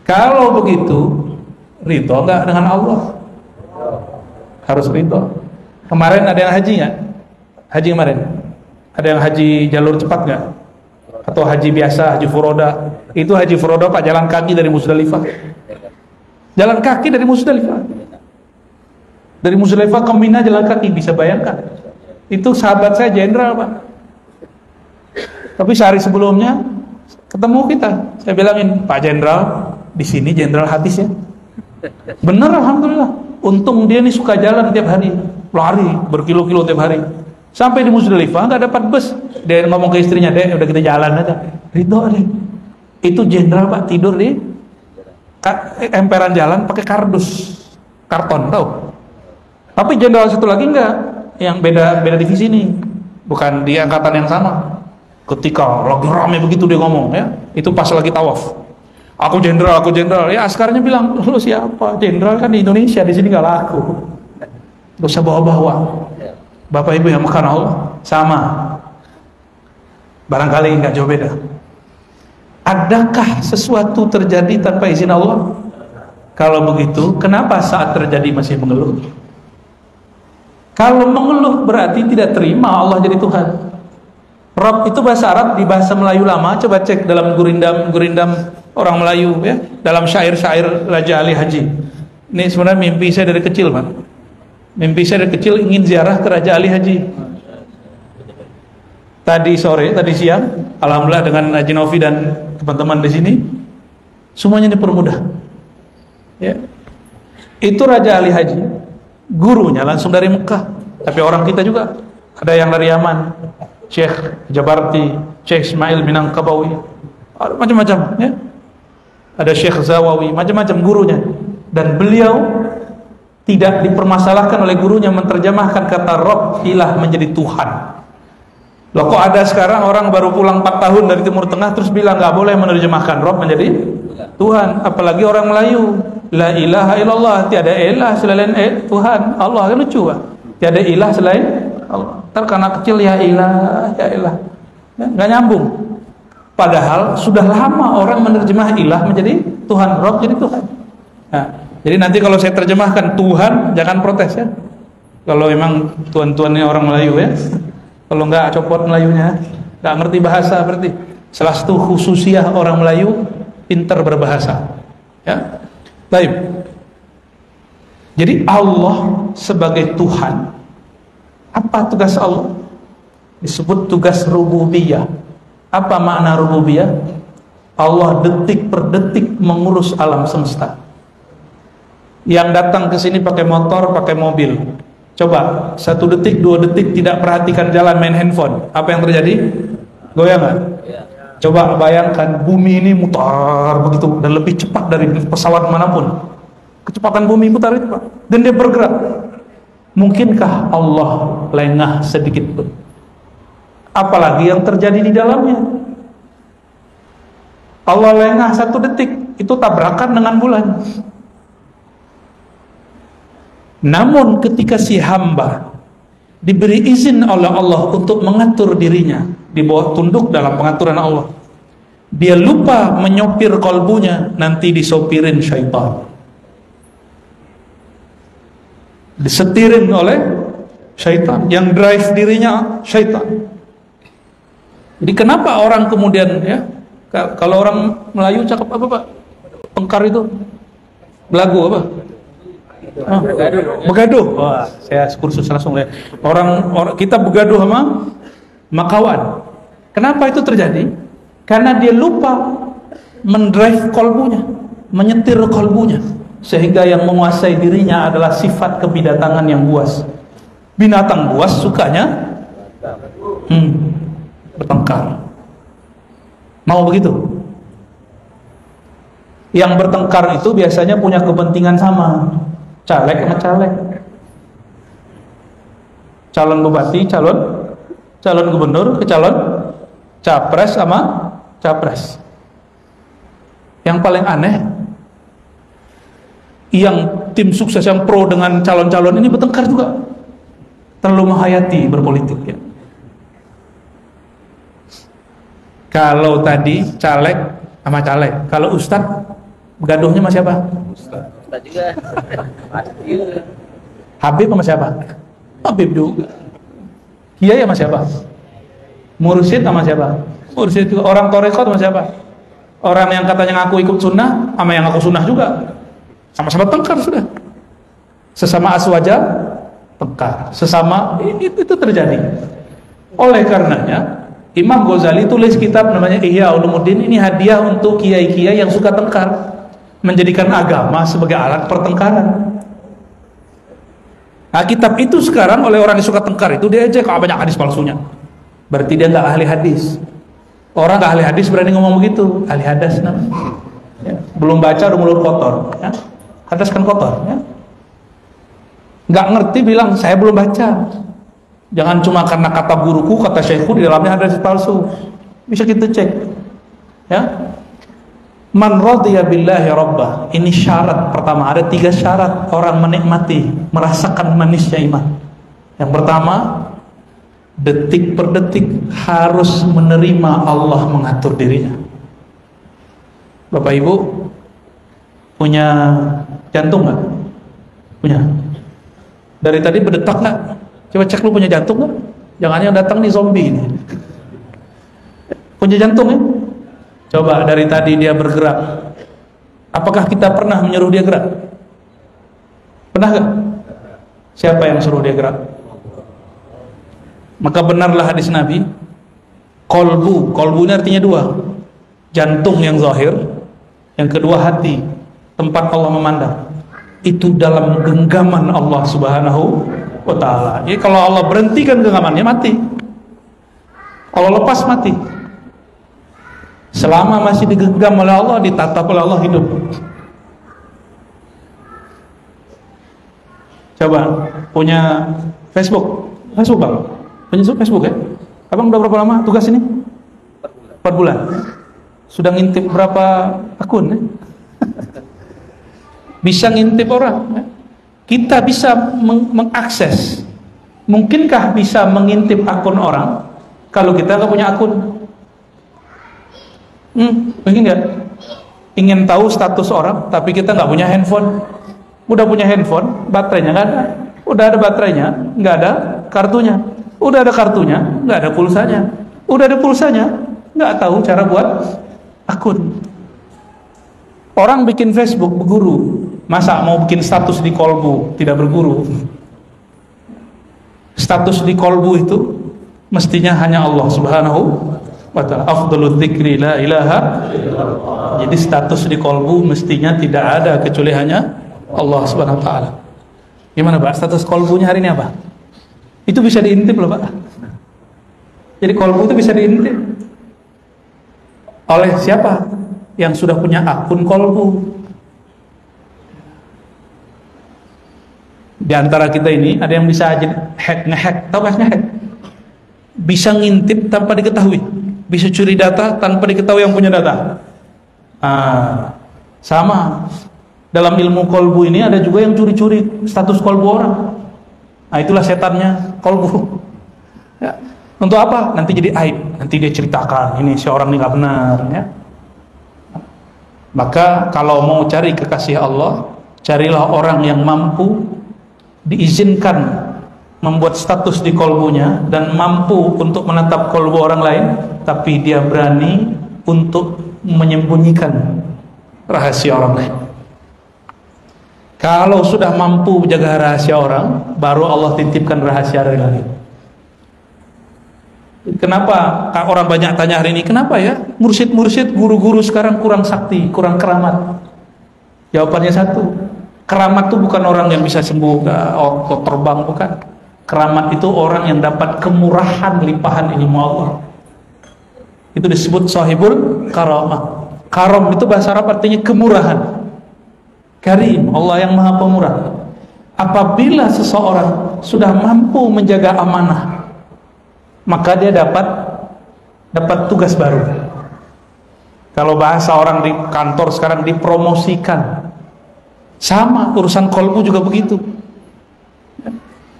Kalau begitu, ridho nggak dengan Allah? Harus ridho. Kemarin ada yang haji nggak? Haji kemarin, ada yang haji jalur cepat nggak? Atau haji biasa, haji furoda? Itu haji furoda Pak, jalan kaki dari Musdalifah. Jalan kaki dari Musdalifah. Dari Musdalifah ke Mina jalan kaki, bisa bayangkan. Itu sahabat saya jenderal Pak. Tapi sehari sebelumnya ketemu kita, saya bilangin, Pak Jenderal, di sini jenderal hadis ya. Bener alhamdulillah. Untung dia nih suka jalan tiap hari, lari berkilo-kilo tiap hari. Sampai di Musdalifah nggak dapat bus, dia ngomong ke istrinya, "Dek, udah kita jalan aja." Ridho deh. Itu jenderal Pak tidur di emperan jalan pakai kardus, karton, tahu? Tapi jenderal satu lagi enggak, yang beda divisi nih, bukan di angkatan yang sama. Ketika lagi rame begitu dia ngomong, ya, itu pas lagi tawaf. Aku jenderal. Ya askarnya bilang, "Lu siapa? Jenderal kan di Indonesia, di sini nggak laku. Gak usah bawa-bawa." Bapak Ibu yang makan Allah, sama. Barangkali nggak jauh beda. Adakah sesuatu terjadi tanpa izin Allah? Kalau begitu, kenapa saat terjadi masih mengeluh? Kalau mengeluh berarti tidak terima Allah jadi Tuhan. Rabb itu bahasa Arab, di bahasa Melayu lama, coba cek dalam gurindam orang Melayu ya, dalam syair-syair Raja Ali Haji. Ini sebenarnya mimpi saya dari kecil, Pak. Mimpi saya dari kecil ingin ziarah ke Raja Ali Haji. Tadi siang, alhamdulillah dengan Haji Novi dan teman-teman di sini, semuanya dipermudah. Ya. Itu Raja Ali Haji, gurunya langsung dari Mekah, tapi orang kita juga ada yang dari Yaman, Syekh Jabarti, Syekh Ismail Minangkabawi, macam-macam. Ya. ada Syekh Zawawi, macam-macam gurunya, dan beliau tidak dipermasalahkan oleh gurunya menerjemahkan kata Rabb, ilah, menjadi Tuhan. Loh, kok ada sekarang orang baru pulang 4 tahun dari Timur Tengah terus bilang nggak boleh menerjemahkan Rabb menjadi Tuhan, apalagi orang Melayu. La ilaha illallah, tiada ilah selain Tuhan Allah. Kan lucu, Pak. Tiada ilah selain Allah. Ntar karena kecil ya ilah, ya ilah, nggak nyambung. Padahal sudah lama orang menerjemah ilah menjadi Tuhan, Rabb jadi Tuhan. Nah, jadi nanti kalau saya terjemahkan Tuhan, jangan protes ya. Kalau memang tuan-tuannya orang Melayu ya. Kalau nggak copot Melayunya, nggak ngerti bahasa berarti. Salah satu khususiah orang Melayu, pinter berbahasa. Ya. Baik. Jadi Allah sebagai Tuhan, apa tugas Allah? Disebut tugas rububiyah. Apa makna rububiyah? Allah detik per detik mengurus alam semesta. Yang datang ke sini pakai motor, pakai mobil. Coba 1 detik, 2 detik tidak perhatikan jalan, main handphone. Apa yang terjadi? Goyang nggak? Coba bayangkan bumi ini mutar begitu dan lebih cepat dari pesawat manapun. Kecepatan bumi mutar itu, Pak. Dan dia bergerak. Mungkinkah Allah lengah sedikit pun? Apalagi yang terjadi di dalamnya. Allah lengah 1 detik, itu tabrakan dengan bulan. Namun ketika si hamba diberi izin oleh Allah untuk mengatur dirinya di bawah tunduk dalam pengaturan Allah, dia lupa menyopir kolbunya, nanti disopirin syaitan, disetirin oleh syaitan, yang drive dirinya syaitan. Jadi kenapa orang kemudian ya, kalau orang Melayu cakap apa, Pak? Pengkar itu belagu apa? Begaduh. Wah, saya kursus langsung ya. Orang kita begaduh sama kawan. Kenapa itu terjadi? Karena dia lupa mendrive kolbunya, menyetir kolbunya, sehingga yang menguasai dirinya adalah sifat kebidatangan yang buas. Binatang buas sukanya bertengkar. Mau begitu? Yang bertengkar itu biasanya punya kepentingan sama. Caleg sama caleg, calon bupati, calon gubernur, ke calon capres sama capres. Yang paling aneh, yang tim sukses yang pro dengan calon-calon ini bertengkar juga, terlalu menghayati berpolitik ya. Kalau tadi caleg sama caleg, kalau ustadz gaduhnya sama siapa? Ustadz juga. Habib sama siapa? Habib juga. Kiai sama siapa? Mursyid sama siapa? Mursyid juga. Orang torekot sama siapa? Orang yang katanya ngaku ikut sunnah sama yang ngaku sunnah juga. Sama-sama tengkar sudah. Sesama aswaja tengkar. Sesama itu terjadi. Oleh karenanya Imam Ghazali tulis kitab namanya Ihya Ulumuddin. Ini hadiah untuk kiai-kiai yang suka tengkar, menjadikan agama sebagai alat pertengkaran. Nah, kitab itu sekarang oleh orang yang suka tengkar itu dia aja kalau banyak hadis palsunya. Berarti dia nggak ahli hadis. Orang nggak ahli hadis berani ngomong begitu, ahli hadas namanya. Ya, belum baca udah mulut kotor. Ya. Hadas kan kotor. Ya. Nggak ngerti bilang saya belum baca. Jangan cuma karena kata guruku, kata syekhku di dalamnya ada hadis palsu. Bisa kita cek. Ya. Man radhiya billahi rabbah. Ini syarat pertama, ada 3 syarat orang menikmati, merasakan manisnya iman. Yang pertama, detik per detik harus menerima Allah mengatur dirinya. Bapak Ibu punya jantung nggak? Punya. Dari tadi berdetak nggak? Coba cek lu punya jantung nggak? Jangan yang datang nih zombie ini. Punya jantung ya? Coba dari tadi dia bergerak. Apakah kita pernah menyuruh dia gerak? Pernah gak? Siapa yang suruh dia gerak? Maka benarlah hadis Nabi. Kolbu ini artinya 2. Jantung yang zahir, yang kedua hati, tempat Allah memandang. Itu dalam genggaman Allah Subhanahu wa ta'ala. Jadi kalau Allah berhentikan genggamannya, mati. Allah lepas, mati. Selama masih digenggam oleh Allah, ditatap oleh Allah, hidup. Coba punya Facebook bang, punya Facebook ya? Abang udah berapa lama tugas ini? 4 bulan. Sudah ngintip berapa akun ya? Bisa ngintip orang ya? Kita bisa mengakses. Mungkinkah bisa mengintip akun orang kalau kita nggak punya akun? Mungkin nggak? Ingin tahu status orang tapi kita nggak punya handphone. Udah punya handphone, baterainya nggak ada. Udah ada baterainya, nggak ada kartunya. Udah ada kartunya, nggak ada pulsanya. Udah ada pulsanya, nggak tahu cara buat akun. Orang bikin Facebook berguru, masa mau bikin status di kolbu tidak berguru? Status di kolbu itu mestinya hanya Allah Subhanahu wa ta'ala. Afdhalul dzikri la ilaha illallah. Jadi status di kolbu mestinya tidak ada kecuali hanya Allah Subhanahu wa ta'ala. Gimana Pak, status kolbunya hari ini apa? Itu bisa diintip loh Pak. Jadi kolbu itu bisa diintip oleh siapa? Yang sudah punya akun kolbu. Di antara kita ini ada yang bisa ngehack, tahu kan ngehack? Bisa ngintip tanpa diketahui, bisa curi data tanpa diketahui yang punya data. Sama. Dalam ilmu kolbu ini ada juga yang curi-curi status kolbu orang. Itulah setannya kolbu. Ya. Untuk apa? Nanti jadi aib. Nanti dia ceritakan ini si orang ini nggak benar. Ya. Maka kalau mau cari kekasih Allah, carilah orang yang mampu diizinkan membuat status di kolbunya dan mampu untuk menatap kolbu orang lain, tapi dia berani untuk menyembunyikan rahasia orang lain. Kalau sudah mampu menjaga rahasia orang, baru Allah titipkan rahasia dari langit. Kenapa orang banyak tanya hari ini, kenapa ya mursyid-mursyid, guru-guru sekarang kurang sakti, kurang keramat? Jawabannya satu, keramat itu bukan orang yang bisa sembuh atau terbang, bukan. Keramat itu orang yang dapat kemurahan limpahan ilmu Allah. Itu disebut sahibul karamah. Karam itu bahasa Arab artinya kemurahan. Karim, Allah yang maha pemurah. Apabila seseorang sudah mampu menjaga amanah, maka dia dapat tugas baru. Kalau bahasa orang di kantor sekarang, dipromosikan. Sama urusan kolbu juga begitu.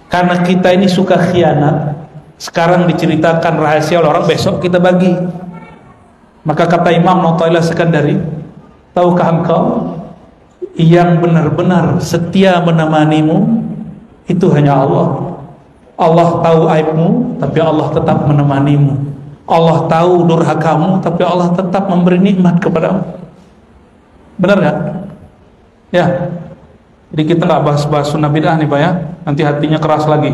Karena kita ini suka khianat, sekarang diceritakan rahasia oleh orang, besok kita bagi. Maka kata Imam Nawawi Sekandari, tahukah engkau yang benar-benar setia menemanimu itu hanya Allah. Allah tahu aibmu, tapi Allah tetap menemanimu. Allah tahu durhakamu, tapi Allah tetap memberi nikmat kepadamu. Benar gak? Ya. Jadi kita nggak bahas sunnah bid'ah nih Pak ya. Nanti hatinya keras lagi.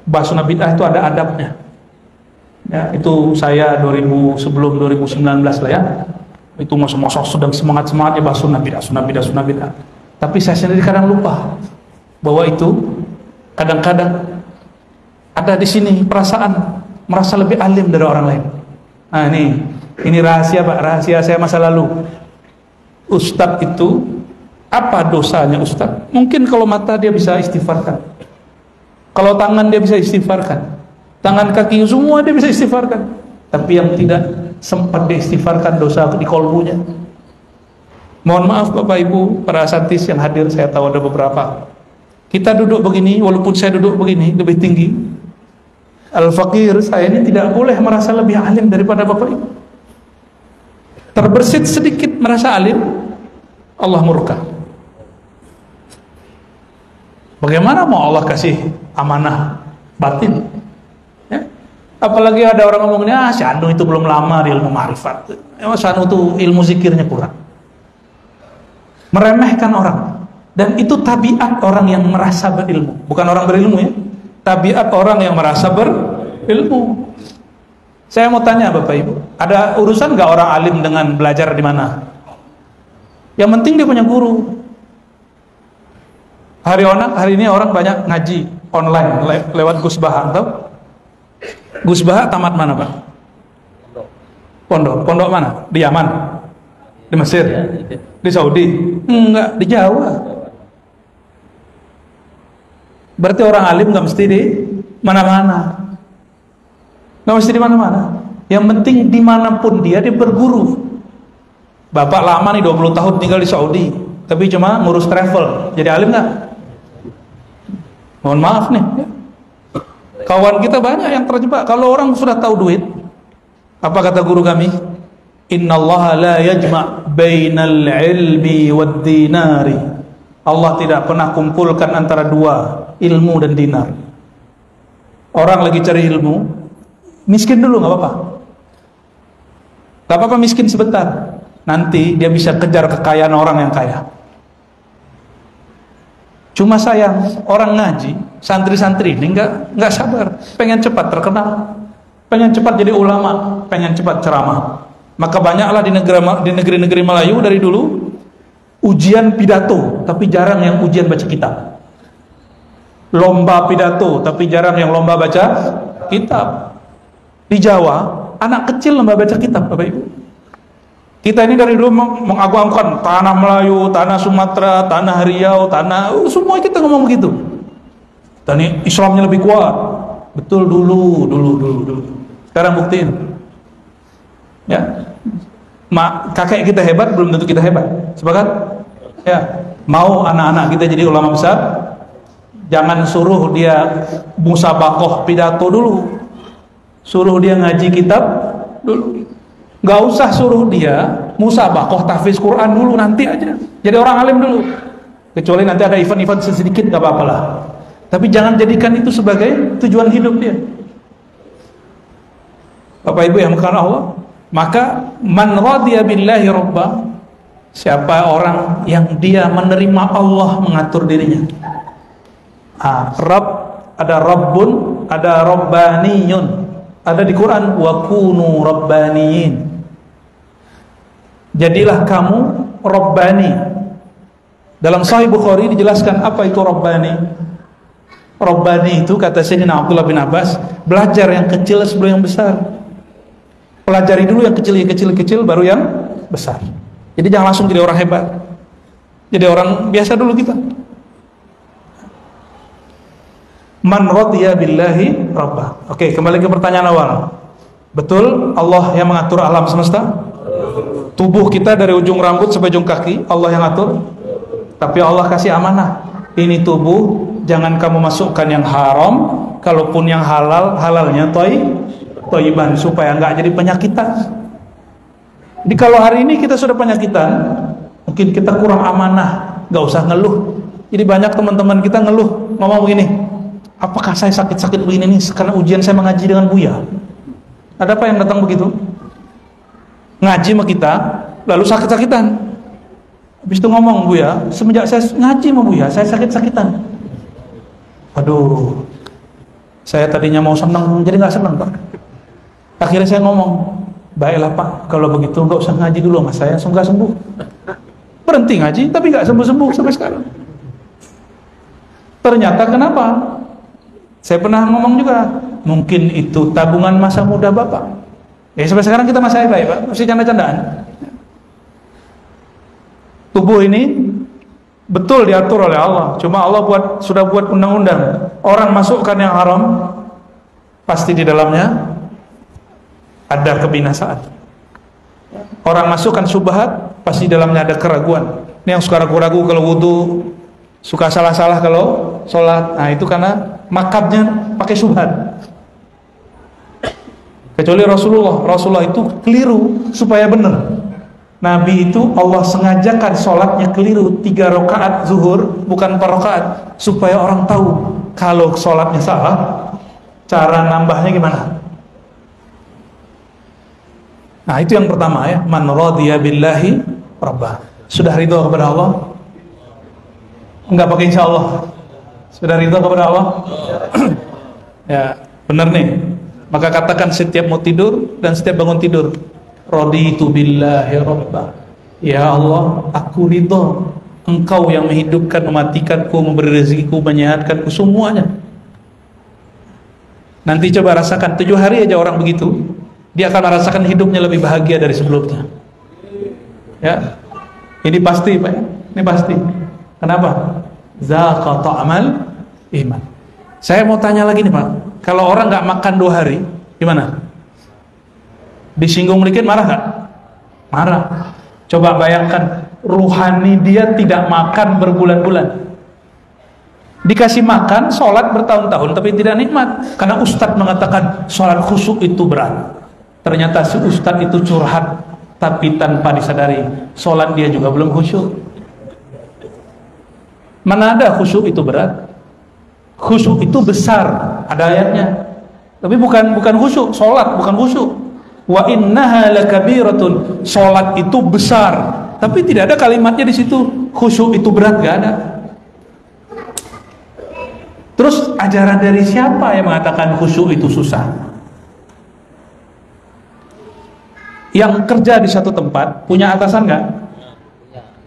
Bahas sunnah bid'ah itu ada adabnya. Ya, itu saya sebelum 2019 lah ya. Itu masa-masa sedang semangat-semangatnya bahas sunnah bid'ah. Tapi saya sendiri kadang lupa bahwa itu kadang-kadang ada di sini perasaan merasa lebih alim dari orang lain. Nah ini rahasia Pak, rahasia saya masa lalu. Ustadz itu, apa dosanya Ustadz? Mungkin kalau mata dia bisa istighfarkan, kalau tangan dia bisa istighfarkan, tangan kaki semua dia bisa istighfarkan. Tapi yang tidak sempat diistighfarkan dosa di kolbunya. Mohon maaf Bapak Ibu, para santis yang hadir, saya tahu ada beberapa. Kita duduk begini, walaupun saya duduk begini lebih tinggi, al-faqir saya ini tidak boleh merasa lebih alim daripada Bapak Ibu. Terbersit sedikit merasa alim, Allah murka. Bagaimana mau Allah kasih amanah batin? Ya? Apalagi ada orang ngomongnya, si Anu itu belum lama di ilmu ma'rifat. Si Anu itu ilmu zikirnya kurang. Meremehkan orang. Dan itu tabiat orang yang merasa berilmu. Bukan orang berilmu ya. Tabiat orang yang merasa berilmu. Saya mau tanya Bapak Ibu, ada urusan gak orang alim dengan belajar di mana? Yang penting dia punya guru. Hari ini orang banyak ngaji online lewat Gus Baha, tahu? Gus Baha tamat mana Pak? Pondok mana? Di Yaman, di Mesir, di Saudi? Enggak, di Jawa. Berarti orang alim nggak mesti di mana-mana, nggak mesti di mana-mana. Yang penting dimanapun dia berguru. Bapak lama nih 20 tahun tinggal di Saudi, tapi cuma ngurus travel, jadi alim nggak? Mohon maaf nih, kawan kita banyak yang terjebak. Kalau orang sudah tahu duit, apa kata guru kami? Innallaha la yajma' bainal ilmi wad dinari. Allah tidak pernah kumpulkan antara dua, ilmu dan dinar. Orang lagi cari ilmu, miskin dulu nggak apa-apa. Nggak apa-apa miskin sebentar. Nanti dia bisa kejar kekayaan orang yang kaya. Cuma sayang, orang ngaji, santri-santri ini nggak sabar, pengen cepat terkenal, pengen cepat jadi ulama, pengen cepat ceramah. Maka banyaklah di negeri-negeri Melayu dari dulu ujian pidato, tapi jarang yang ujian baca kitab. Lomba pidato, tapi jarang yang lomba baca kitab. Di Jawa, anak kecil lomba baca kitab, Bapak Ibu. Kita ini dari dulu mengagungkan tanah Melayu, tanah Sumatera, tanah Riau, semua kita ngomong begitu. Dan Islamnya lebih kuat. Betul dulu. Sekarang buktiin. Ya. Kakek kita hebat, belum tentu kita hebat. Sepakat? Ya. Mau anak-anak kita jadi ulama besar, jangan suruh dia musabaqah pidato dulu. Suruh dia ngaji kitab dulu. Gak usah suruh dia musabaqah tahfiz Quran dulu, nanti aja. Jadi orang alim dulu. Kecuali nanti ada event-event sedikit gak apa-apa lah. Tapi jangan jadikan itu sebagai tujuan hidup dia. Bapak Ibu yang mengasihi Allah, maka man radiya billahi rabba, siapa orang yang dia menerima Allah mengatur dirinya. Rabb, ada Rabbun, ada Rabbaniyun. Ada di Quran, wa kunu rabbaniyin. Jadilah kamu Rabbani. Dalam Sahih Bukhari dijelaskan apa itu Rabbani. Rabbani itu kata Sayyidina Abdullah bin Abbas, belajar yang kecil sebelum yang besar. Pelajari dulu yang kecil baru yang besar. Jadi jangan langsung jadi orang hebat. Jadi orang biasa dulu kita. Man radiya billahi rabbah. Oke, kembali ke pertanyaan awal. Betul Allah yang mengatur alam semesta? Tubuh kita dari ujung rambut sampai ujung kaki Allah yang atur. Tapi Allah kasih amanah, ini tubuh jangan kamu masukkan yang haram, kalaupun yang halal, halalnya thayyiban, supaya nggak jadi penyakitan. Jadi kalau hari ini kita sudah penyakitan, mungkin kita kurang amanah, nggak usah ngeluh. Jadi banyak teman-teman kita ngeluh, ngomong begini, apakah saya sakit-sakit begini nih karena ujian saya mengaji dengan Buya? Ada apa yang datang begitu? Ngaji sama kita, lalu sakit-sakitan. Habis itu ngomong, Buya, semenjak saya ngaji sama Buya, saya sakit-sakitan. Aduh, saya tadinya mau senang, jadi nggak senang, Pak. Akhirnya saya ngomong, baiklah Pak, kalau begitu nggak usah ngaji dulu sama saya, nggak sembuh. Berhenti ngaji, tapi nggak sembuh-sembuh sampai sekarang. Ternyata kenapa? Saya pernah ngomong juga, mungkin itu tabungan masa muda Bapak. Ya sampai sekarang kita masih baik, Pak, masih canda-candaan. Tubuh ini betul diatur oleh Allah, cuma Allah sudah buat undang-undang. Orang masukkan yang haram, pasti di dalamnya ada kebinasaan. Orang masukkan syubhat, pasti di dalamnya ada keraguan. Ini yang suka ragu-ragu kalau wudu, suka salah-salah kalau sholat. Nah itu karena makabnya pakai syubhat. Kecuali Rasulullah itu keliru supaya benar. Nabi itu Allah sengajakan sholatnya keliru 3 rakaat zuhur, bukan 4 rakaat, supaya orang tahu kalau sholatnya salah, cara nambahnya gimana. Nah itu yang pertama ya, man radiya billahi rabbah. Sudah ridho kepada Allah? Enggak pakai insya Allah. Sudah ridho kepada Allah? Ya benar nih. Maka katakan setiap mau tidur dan setiap bangun tidur, raditu billahi rabbah. Ya Allah, aku ridho Engkau yang menghidupkan, mematikanku, memberi rezekiku, menyehatkanku, semuanya. Nanti coba rasakan 7 hari aja orang begitu, dia akan merasakan hidupnya lebih bahagia dari sebelumnya. Ya, ini pasti Pak, ini pasti. Kenapa? Zaqa ta'mal iman. Saya mau tanya lagi nih Pak, kalau orang nggak makan 2 hari, gimana? Disinggung dikit marah nggak? Marah. Coba bayangkan, ruhani dia tidak makan berbulan-bulan, dikasih makan, sholat bertahun-tahun, tapi tidak nikmat. Karena ustadz mengatakan sholat khusyuk itu berat. Ternyata si ustadz itu curhat, tapi tanpa disadari sholat dia juga belum khusyuk. Mana ada khusyuk itu berat? Khusyuk itu besar, ada ayatnya. Tapi bukan khusyuk, sholat bukan khusyuk. Wa innaha lakabiratun, sholat itu besar, tapi tidak ada kalimatnya di situ khusyuk itu berat, gak ada. Terus ajaran dari siapa yang mengatakan khusyuk itu susah? Yang kerja di satu tempat punya atasan nggak?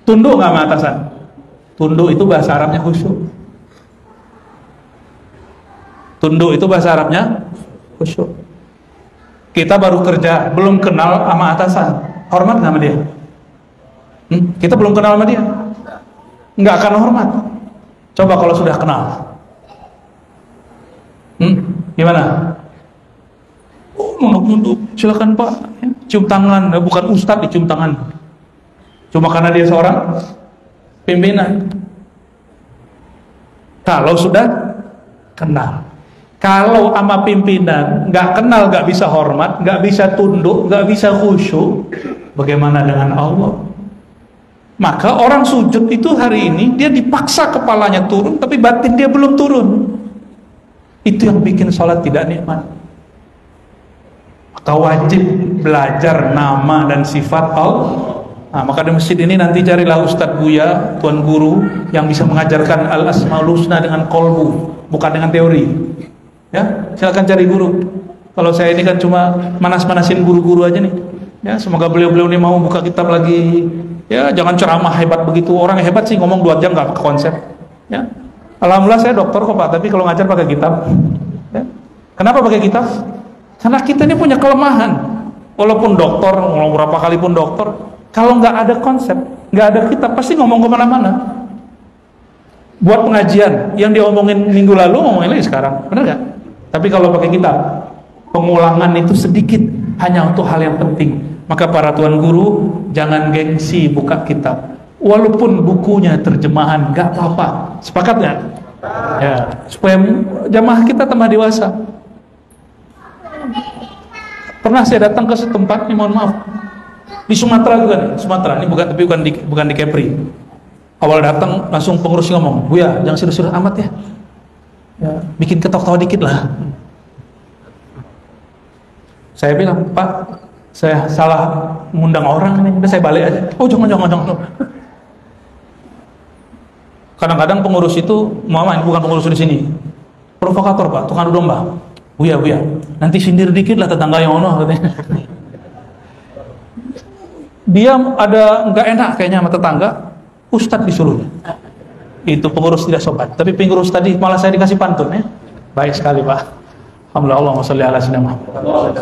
Tunduk nggak sama atasan? Tunduk itu bahasa Arabnya khusyuk. Tunduk itu bahasa Arabnya khusyuk. Kita baru kerja, belum kenal sama atasan, hormat nggak sama dia? Kita belum kenal sama dia, nggak akan hormat. Coba kalau sudah kenal, gimana? Oh, nunduk, silakan Pak, cium tangan. Bukan ustadz dicium tangan, cuma karena dia seorang pimpinan. Kalau sudah kenal, kalau sama pimpinan nggak kenal, nggak bisa hormat, nggak bisa tunduk, nggak bisa khusyuk, bagaimana dengan Allah? Maka orang sujud itu hari ini dia dipaksa kepalanya turun, tapi batin dia belum turun. Itu yang bikin sholat tidak nikmat. Maka wajib belajar nama dan sifat Allah. Nah, maka di masjid ini nanti carilah Ustadz Buya, Tuan Guru yang bisa mengajarkan Al-Asmaul Husna dengan kolbu, bukan dengan teori. Ya, silakan cari guru. Kalau saya ini kan cuma manas-manasin guru-guru aja nih. Ya, semoga beliau-beliau ini mau buka kitab lagi. Ya, jangan ceramah hebat begitu. Orang hebat sih ngomong 2 jam nggak pakai konsep. Ya, alhamdulillah saya dokter kok Pak, tapi kalau ngajar pakai kitab. Ya. Kenapa pakai kitab? Karena kita ini punya kelemahan. Walaupun dokter, ngomong berapa kali pun dokter, kalau nggak ada konsep, nggak ada kitab, pasti ngomong kemana-mana. Buat pengajian, yang diomongin minggu lalu, ngomongin lagi sekarang, benar nggak? Tapi kalau pakai kitab, pengulangan itu sedikit, hanya untuk hal yang penting. Maka para tuan guru, jangan gengsi buka kitab. Walaupun bukunya terjemahan, nggak apa-apa. Sepakat nggak? Ya, supaya jamaah kita tambah dewasa. Pernah saya datang ke setempat, nih mohon maaf, di Sumatera juga nih, Sumatera, ini bukan di Kepri. Awal datang langsung pengurus ngomong, Buya, jangan serius-serius amat ya. Ya, bikin ketawa-tawa dikit lah. Saya bilang, Pak, saya salah ngundang orang ini, udah saya balik aja. Oh jangan. Kadang-kadang pengurus itu mau main, bukan pengurus di sini, provokator Pak, tukang adu domba. Buya, nanti sindir dikit lah tetangga yang ono, katanya. Dia ada nggak enak kayaknya sama tetangga, Ustadz disuruhnya. Itu pengurus tidak sobat, tapi pengurus tadi malah saya dikasih pantun ya. Baik sekali Pak. Alhamdulillah, Allahumma sholli ala sayyidina Muhammad.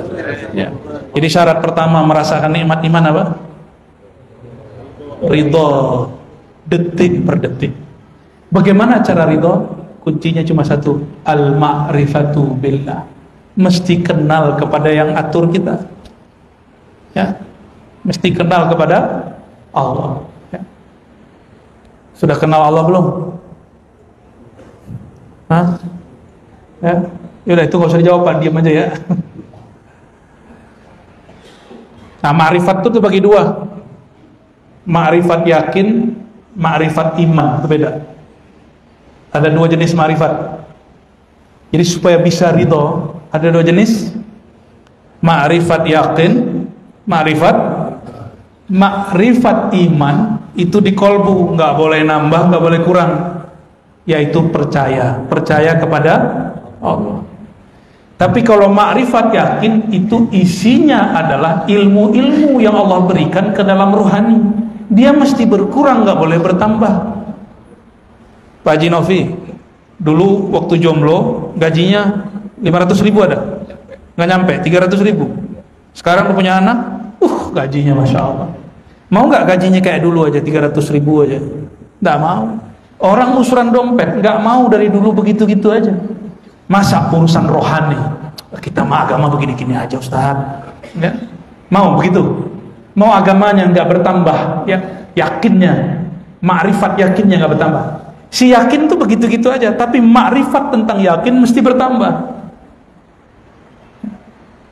Ya. Jadi syarat pertama merasakan nikmat iman apa? Ridho detik per detik. Bagaimana cara ridho? Kuncinya cuma satu, al-ma'rifatu billah. Mesti kenal kepada yang atur kita. Ya. Mesti kenal kepada Allah. Ya. Sudah kenal Allah belum? Hah? Ya. Yaudah, itu gak usah dijawab Pak, diam aja ya. Nah, ma'rifat itu terbagi 2. Ma'rifat yakin, ma'rifat iman, itu beda. Ada 2 jenis ma'rifat. Jadi supaya bisa ridho, ada 2 jenis. Ma'rifat yakin, ma'rifat iman itu di kolbu, nggak boleh nambah, nggak boleh kurang, yaitu percaya kepada Allah. Tapi kalau ma'rifat yakin itu isinya adalah ilmu-ilmu yang Allah berikan ke dalam ruhani. Dia mesti berkurang, nggak boleh bertambah. Pak Haji Novi dulu waktu jomblo gajinya 500.000 ada, nggak nyampe 300.000. Sekarang punya anak, gajinya Masya Allah. Mau nggak gajinya kayak dulu aja, 300.000 aja? Nggak mau. Orang usuran dompet nggak mau dari dulu begitu-gitu aja. Masa urusan rohani? Kita mah agama begini-gini aja Ustaz. Ya? Mau begitu? Mau agamanya nggak bertambah, ya yakinnya, ma'rifat yakinnya nggak bertambah. Si yakin tuh begitu-gitu aja, tapi ma'rifat tentang yakin mesti bertambah.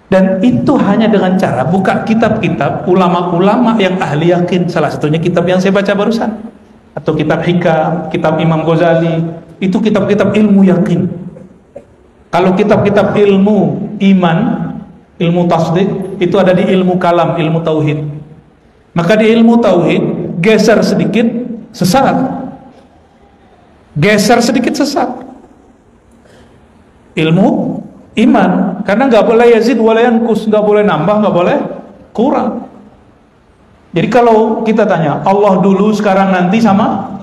Dan itu hanya dengan cara buka kitab-kitab ulama-ulama yang ahli yakin. Salah satunya kitab yang saya baca barusan, atau kitab Hikam, kitab Imam Ghazali. Itu kitab-kitab ilmu yakin. Kalau kitab-kitab ilmu iman, ilmu tasdik, itu ada di ilmu kalam, ilmu tauhid. Maka di ilmu tauhid geser sedikit sesat, geser sedikit sesat. Ilmu iman, karena nggak boleh yazid wala yanqus, nggak boleh nambah, nggak boleh kurang. Jadi kalau kita tanya Allah dulu sekarang nanti sama,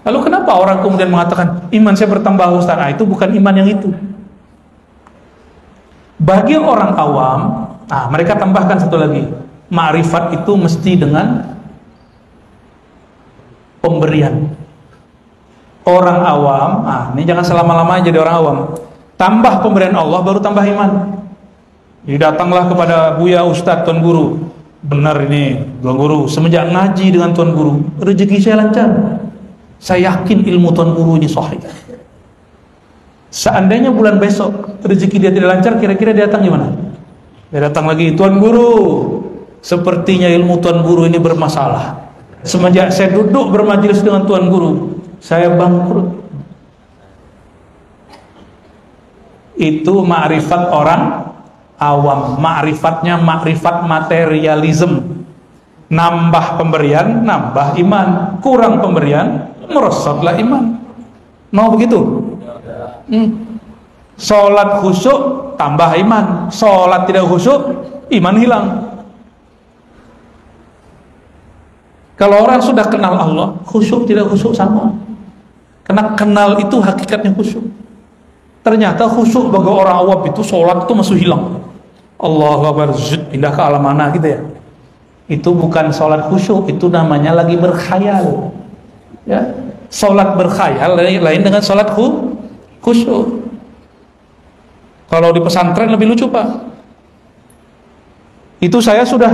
lalu kenapa orang kemudian mengatakan iman saya bertambah Ustaz? Itu bukan iman yang itu. Bagi orang awam, mereka tambahkan satu lagi, ma'rifat itu mesti dengan pemberian. Orang awam, ini jangan selama-lamanya jadi orang awam. Tambah pemberian Allah baru tambah iman. Jadi datanglah kepada Buya, Ustadz, Tuan Guru. Benar ini Tuan Guru, semenjak ngaji dengan Tuan Guru, rezeki saya lancar. Saya yakin ilmu Tuan Guru ini sahih. Seandainya bulan besok rezeki dia tidak lancar, kira-kira dia datang gimana? Dia datang lagi, Tuan Guru, sepertinya ilmu Tuan Guru ini bermasalah. Semenjak saya duduk bermajelis dengan Tuan Guru, saya bangkrut. Itu ma'rifat orang awam. Ma'rifatnya ma'rifat materialism. Nambah pemberian, nambah iman. Kurang pemberian, merosotlah iman. Mau begitu? Sholat khusyuk, tambah iman. Sholat tidak khusyuk, iman hilang. Kalau orang sudah kenal Allah, khusyuk tidak khusyuk sama. Karena kenal itu hakikatnya khusyuk. Ternyata khusyuk bagi orang awam itu sholat itu masih hilang. Allahu Akbar, pindah ke alam mana gitu ya. Itu bukan sholat khusyuk, itu namanya lagi berkhayal. Ya, sholat berkhayal lain dengan sholat khusyuk. Kalau di pesantren lebih lucu Pak. Itu saya sudah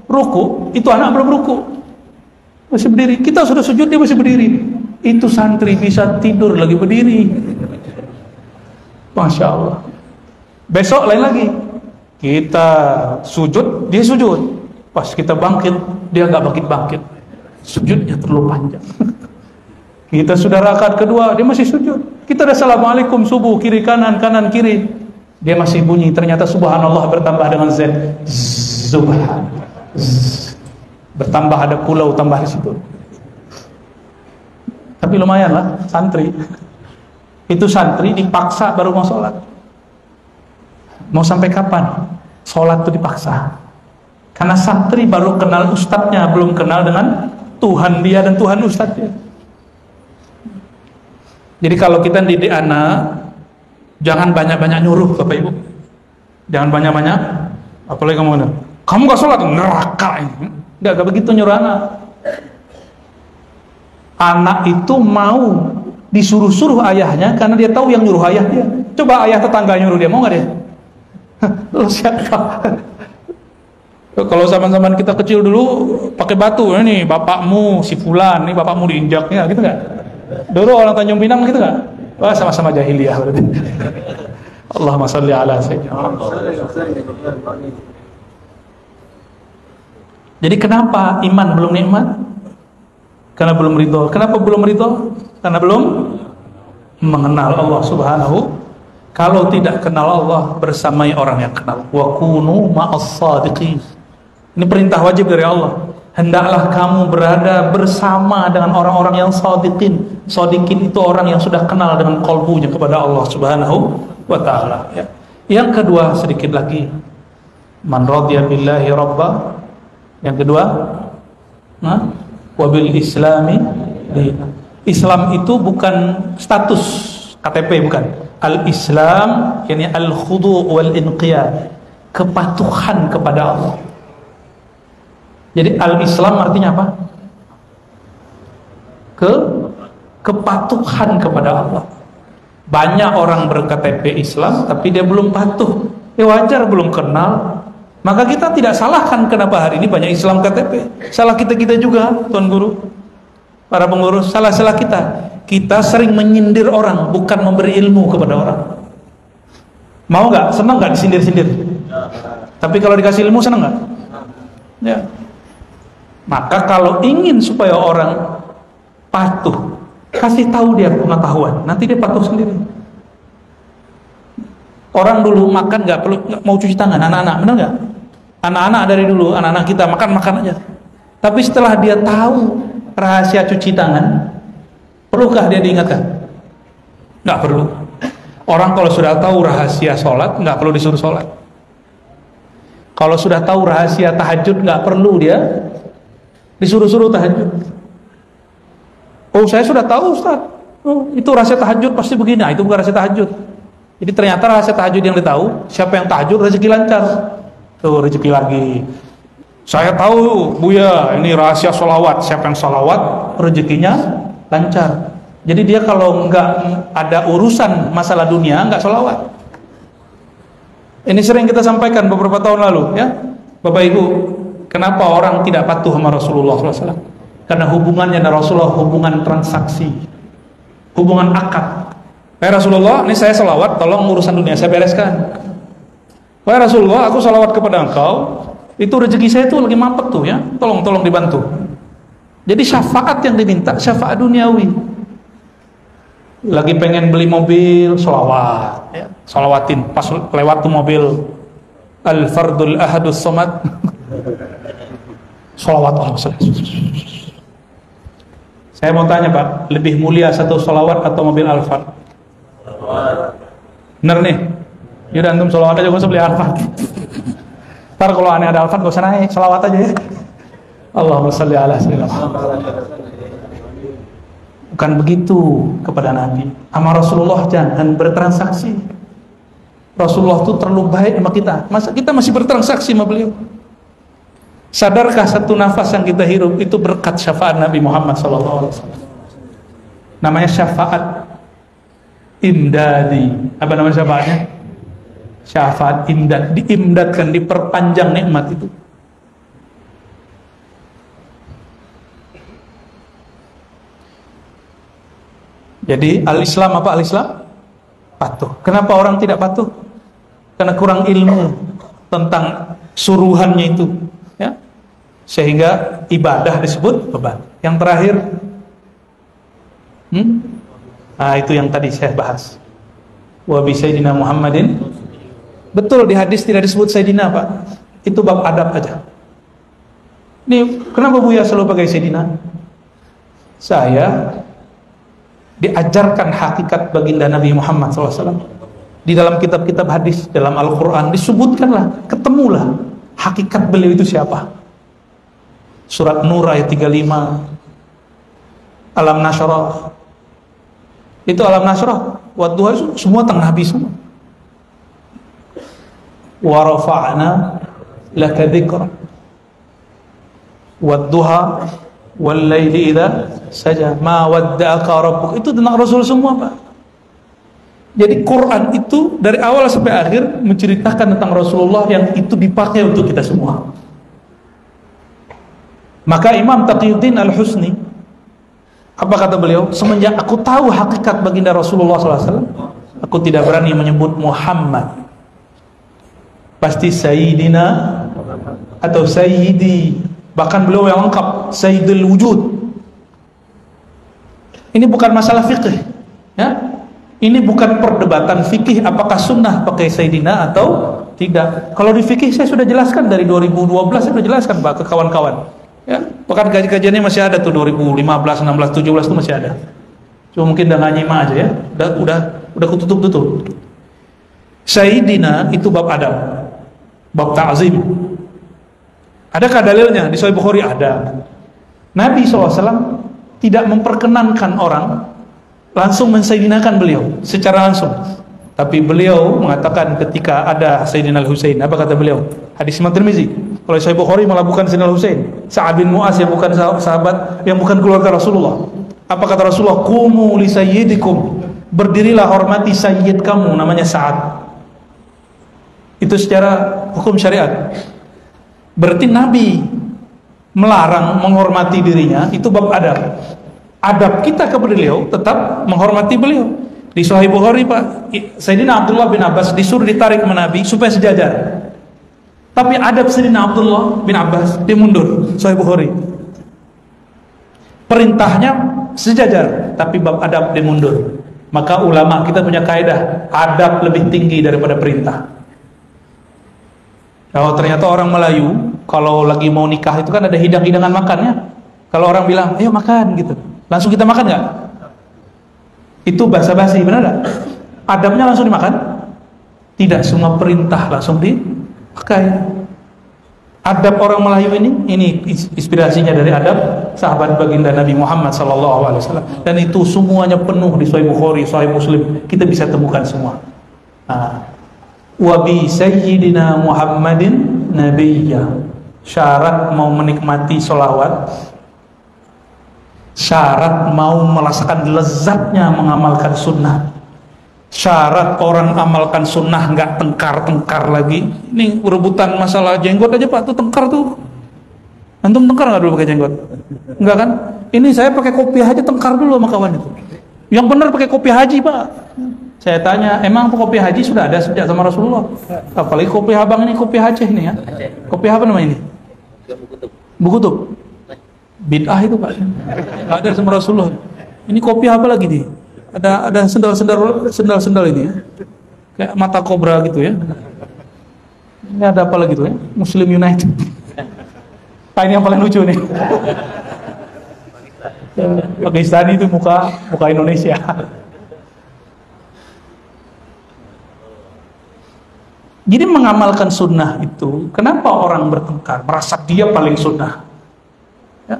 ruku, itu anak belum ruku, masih berdiri. Kita sudah sujud, dia masih berdiri. Itu santri bisa tidur lagi berdiri. Masya Allah. Besok lain lagi, kita sujud, dia sujud. Pas kita bangkit, dia nggak bangkit. Sujudnya terlalu panjang. Kita sudah rakaat kedua, dia masih sujud. Kita udah assalamualaikum subuh, kiri kanan, kanan kiri, dia masih bunyi. Ternyata subhanallah bertambah dengan Z. Subhan. Bertambah, ada pulau tambah di situ. Tapi lumayan lah, santri. Itu santri dipaksa baru mau sholat. Mau sampai kapan? Sholat itu dipaksa. Karena santri baru kenal ustadznya, belum kenal dengan Tuhan dia dan Tuhan ustadznya. Jadi kalau kita didik anak, jangan banyak-banyak nyuruh Bapak Ibu. Jangan banyak-banyak, apalagi kamu gak sholat, neraka ini. Gak begitu nyuruh anak. Anak itu mau disuruh-suruh ayahnya karena dia tahu yang nyuruh ayah dia. Coba ayah tetangga nyuruh dia, mau nggak dia? Lo siapa? Kalau zaman-zaman kita kecil dulu pakai batu, ini bapakmu si fulan, ini bapakmu diinjaknya, gitu nggak? Dulu orang Tanjung Pinang gitu nggak? Wah, sama-sama jahiliyah berarti. Allahumma sholli ala sayyidina. Jadi kenapa iman belum nikmat? Karena belum ridho. Kenapa belum ridho? Karena belum mengenal Allah Subhanahu. Kalau tidak kenal Allah, bersamai orang yang kenal. Wa kunu ma'as shadiqin. Ini perintah wajib dari Allah. Hendaklah kamu berada bersama dengan orang-orang yang shadiqin. Shadiqin itu orang yang sudah kenal dengan qalbunya kepada Allah Subhanahu wa ta'ala. Ya. Yang kedua sedikit lagi, man radiya billahi rabba. Yang kedua, wabil islami. Islam itu bukan status KTP, bukan. Al-Islam yakni al-khudu' wal inqiyad. kepatuhan kepada Allah. Jadi al-Islam artinya apa? Kepatuhan kepada Allah. Banyak orang berKTP Islam tapi dia belum patuh. Wajar, belum kenal. Maka kita tidak salahkan kenapa hari ini banyak Islam KTP. Salah kita juga, Tuan Guru, para pengurus. Salah kita. Kita sering menyindir orang, bukan memberi ilmu kepada orang. Mau nggak? Senang nggak disindir-sindir? Tapi kalau dikasih ilmu senang nggak? Ya. Maka kalau ingin supaya orang patuh, kasih tahu dia pengetahuan, nanti dia patuh sendiri. Orang dulu makan nggak mau cuci tangan, anak-anak, benar nggak? Anak-anak dari dulu, anak-anak kita makan aja. Tapi setelah dia tahu rahasia cuci tangan, perlukah dia diingatkan? Nggak perlu. Orang kalau sudah tahu rahasia sholat, nggak perlu disuruh sholat. Kalau sudah tahu rahasia tahajud, nggak perlu dia disuruh-suruh tahajud. Oh, saya sudah tahu, Ustaz. Oh, itu rahasia tahajud pasti begini. Nah, itu bukan rahasia tahajud. Jadi ternyata rahasia tahajud yang ditahu, siapa yang tahajud rezeki lancar. Tuh, rezeki lagi. Saya tahu, Buya, ini rahasia sholawat. Siapa yang sholawat, rezekinya lancar. Jadi dia kalau nggak ada urusan masalah dunia, nggak sholawat. Ini sering kita sampaikan beberapa tahun lalu, ya, Bapak Ibu. Kenapa orang tidak patuh sama Rasulullah SAW? Karena hubungannya dengan Rasulullah hubungan transaksi, hubungan akad. Rasulullah, ini saya sholawat, tolong urusan dunia saya bereskan. Rasulullah, aku sholawat kepada engkau, itu rezeki saya itu lagi mampet tuh, ya, tolong dibantu. Jadi syafaat yang diminta, syafaat duniawi. Lagi pengen beli mobil, sholawat, ya, sholawatin, pas lewat tuh mobil Al-Fardul Ahadus Somad, sholawat Allah. Saya mau tanya Pak, lebih mulia satu sholawat atau mobil Alphard? Bener nih? Yaudah antum sholawat aja, gak usah beli Alphard. Ntar kalau aneh ada Alphard gak usah naik, sholawat aja ya. Allahumma sholli ala sayyidina Muhammad. Bukan begitu kepada Nabi. Sama Rasulullah jangan bertransaksi. Rasulullah itu terlalu baik sama kita. Masa kita masih bertransaksi sama beliau? Sadarkah satu nafas yang kita hirup itu berkat syafaat Nabi Muhammad SAW? Namanya syafaat imdadi. Apa namanya syafaatnya? Syafaat imdad. Diimdadkan, diperpanjang nikmat itu. Jadi al-Islam apa al-Islam? Patuh. Kenapa orang tidak patuh? Karena kurang ilmu tentang suruhannya itu, ya. Sehingga ibadah disebut beban. Yang terakhir, nah itu yang tadi saya bahas. Wa bi sayyidina Muhammadin. Betul, di hadis tidak disebut sayyidina, Pak. Itu bab adab aja. Ini kenapa Buya selalu pakai sayyidina? Saya diajarkan hakikat baginda Nabi Muhammad SAW di dalam kitab-kitab hadis, dalam Al-Quran disebutkanlah, ketemulah hakikat beliau itu siapa. Surat Nur ayat 35, Alam Nashrah, itu Alam Nashrah, Wadduha, semua tentang Nabi semua. Wa rafa'na laka dzikra, Wadduha wal-laili idza saja, ma wadda'aka rabbuk, itu tentang Rasul semua, Pak. Jadi Quran itu dari awal sampai akhir menceritakan tentang Rasulullah yang itu dipakai untuk kita semua. Maka Imam Taqiyuddin Al-Husni, apa kata beliau? Semenjak aku tahu hakikat baginda Rasulullah SAW, aku tidak berani menyebut Muhammad, pasti Sayyidina atau Sayyidi. Bahkan beliau yang lengkap, Sayyidul Wujud. Ini bukan masalah fikih, ya. Ini bukan perdebatan fikih apakah sunnah pakai Sayyidina atau tidak. Kalau di fikih saya sudah jelaskan dari 2012, saya sudah jelaskan Pak ke kawan-kawan. Ya, bahkan kajiannya masih ada tuh 2015, 16, 17 itu masih ada. Cuma mungkin udah nggak nyimak aja ya. Udah kututup. Sayyidina itu bab adab, bab ta'zim. Adakah dalilnya? Di Sahih Bukhari ada. Nabi SAW tidak memperkenankan orang langsung mensayyidinakan beliau secara langsung, Tapi beliau mengatakan ketika ada Sayyidina Al-Husain, apa kata beliau? Hadis Imam Tirmizi. Kalau Sahih Bukhari malah bukan Sayyidina Al-Husain, Sa'ad bin Mu'az yang bukan sahabat, yang bukan keluarga Rasulullah. Apa kata Rasulullah? Qumu li sayyidikum. Berdirilah, hormati sayyid kamu, namanya Sa'ad. Itu secara hukum syariat. Berarti Nabi melarang menghormati dirinya, itu bab adab. Adab kita kepada beliau tetap menghormati beliau. Di Sahih Bukhari Pak, Sayyidina Abdullah bin Abbas disuruh ditarik sama Nabi supaya sejajar. Tapi adab Sayyidina Abdullah bin Abbas, dia mundur. Sahih Bukhari. Perintahnya sejajar, tapi bab adab dia mundur. Maka ulama kita punya kaidah, adab lebih tinggi daripada perintah. Kalau ternyata orang Melayu kalau lagi mau nikah itu kan ada hidang-hidangan makannya. Kalau orang bilang, ayo makan gitu, langsung kita makan nggak? Itu basa-basi, benar nggak? Adabnya langsung dimakan? Tidak semua perintah langsung dipakai. Adab orang Melayu ini inspirasinya dari adab sahabat baginda Nabi Muhammad SAW. Dan itu semuanya penuh di Sahih Bukhari, Sahih Muslim. Kita bisa temukan semua. Wa bi sayyidina Muhammadin nabiyya. Syarat mau menikmati sholawat, syarat mau merasakan lezatnya mengamalkan sunnah, syarat orang amalkan sunnah nggak tengkar-tengkar lagi. Ini rebutan masalah jenggot aja Pak, tuh tengkar tuh. Antum tengkar nggak dulu pakai jenggot? Enggak kan? Ini saya pakai kopiah aja tengkar dulu sama kawan itu. Yang benar pakai kopiah haji Pak. Saya tanya, emang kopiah haji sudah ada sejak sama Rasulullah? Apalagi kopiah abang ini, kopiah Aceh ini ya. Kopiah apa namanya ini? Bukutub. Bid'ah itu Pak. Nggak ada sama Rasulullah. Ini kopiah apa lagi nih? Ada sendal ini ya. Kayak mata kobra gitu ya. Ini ada apa lagi tuh ya? Muslim United. Nah, ini yang paling lucu nih. Pakistan itu muka Indonesia. Jadi mengamalkan sunnah itu, kenapa orang bertengkar? Merasa dia paling sunnah. Ya.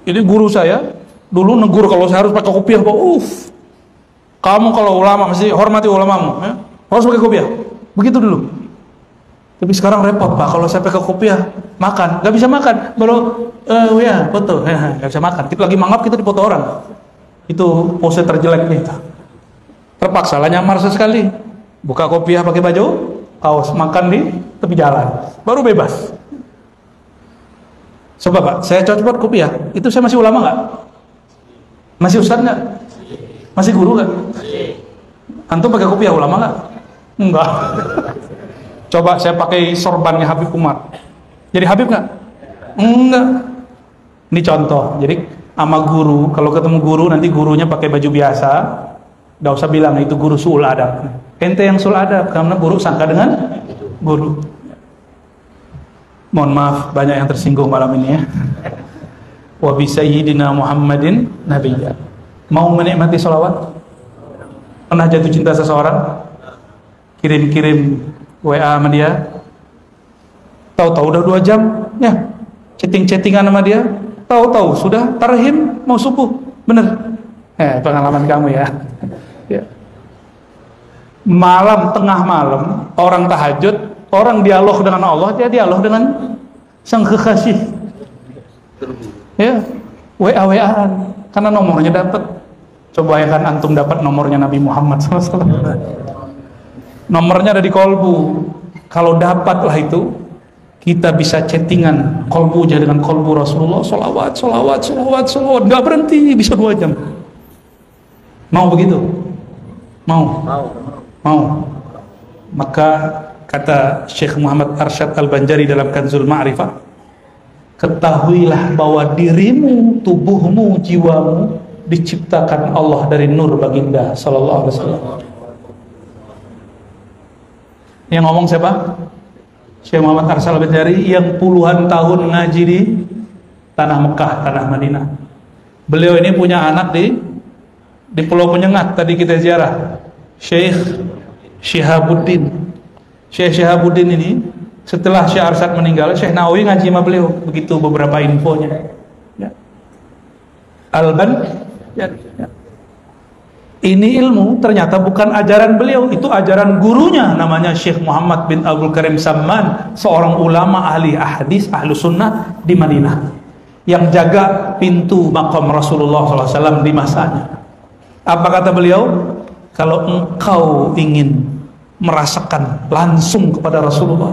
Jadi guru saya dulu negur kalau saya harus pakai kopiah, kamu kalau ulama mesti hormati ulamamu, ya? Harus pakai kopiah. Begitu dulu. Tapi sekarang repot Pak, kalau saya pakai kopiah makan, nggak bisa makan. Baru ya foto, nggak bisa makan. Kita lagi mangap, kita dipoto orang. Itu pose terjeleknya itu. Terpaksa lah nyamar sekali. Buka kopiah pakai baju, kaos, makan di tepi jalan, baru bebas. Coba Pak, saya copot kopiah, itu saya masih ulama nggak? Masih ustadz nggak? Masih guru nggak? Antum pakai kopiah ulama nggak? Enggak. Coba saya pakai sorbannya Habib Umar, jadi Habib nggak? Enggak. Ini contoh. Jadi sama guru, kalau ketemu guru nanti gurunya pakai baju biasa, nggak usah bilang itu guru suul adab. Ente yang suul adab karena buruk sangka dengan guru. Mohon maaf banyak yang tersinggung malam ini ya. Wa bi sayyidina Muhammadin nabiyya. Mau menikmati sholawat? Pernah jatuh cinta seseorang? Kirim-kirim WA sama dia, tahu-tahu udah 2 jam ya chatting-chattingan sama dia, tahu-tahu sudah tarhim mau subuh, bener. Pengalaman kamu ya. Ya. Malam, tengah malam orang tahajud, orang dialog dengan Allah, dia dialog dengan sang kekasih ya, WA-WA-an karena nomornya dapat. Coba ya kan antum dapat nomornya Nabi Muhammad SAW, nomornya ada di kolbu. Kalau dapatlah itu, kita bisa chattingan kolbunya dengan kolbu Rasulullah, solawat, nggak berhenti, bisa 2 jam. Mau begitu? Mau. Maka kata Syekh Muhammad Arsyad Al-Banjari dalam Kanzul Ma'rifah, ketahuilah bahwa dirimu, tubuhmu, jiwamu diciptakan Allah dari nur baginda sallallahu alaihi wasallam. Yang ngomong siapa? Syekh Muhammad Arsyad Al-Banjari yang puluhan tahun ngaji di tanah Mekah, tanah Madinah. Beliau ini punya anak di Pulau Penyengat, tadi kita ziarah, Syekh Syihabuddin. Syekh Syihabuddin ini setelah Syekh Arsyad meninggal, Syekh Nawawi ngaji sama beliau. Begitu beberapa infonya ya. Ya. Ini ilmu ternyata bukan ajaran beliau, itu ajaran gurunya, namanya Syekh Muhammad bin Abdul Karim Samman, seorang ulama ahli hadis, ahlu sunnah di Madinah, yang jaga pintu makam Rasulullah SAW di masanya. Apa kata beliau? Kalau engkau ingin merasakan langsung kepada Rasulullah,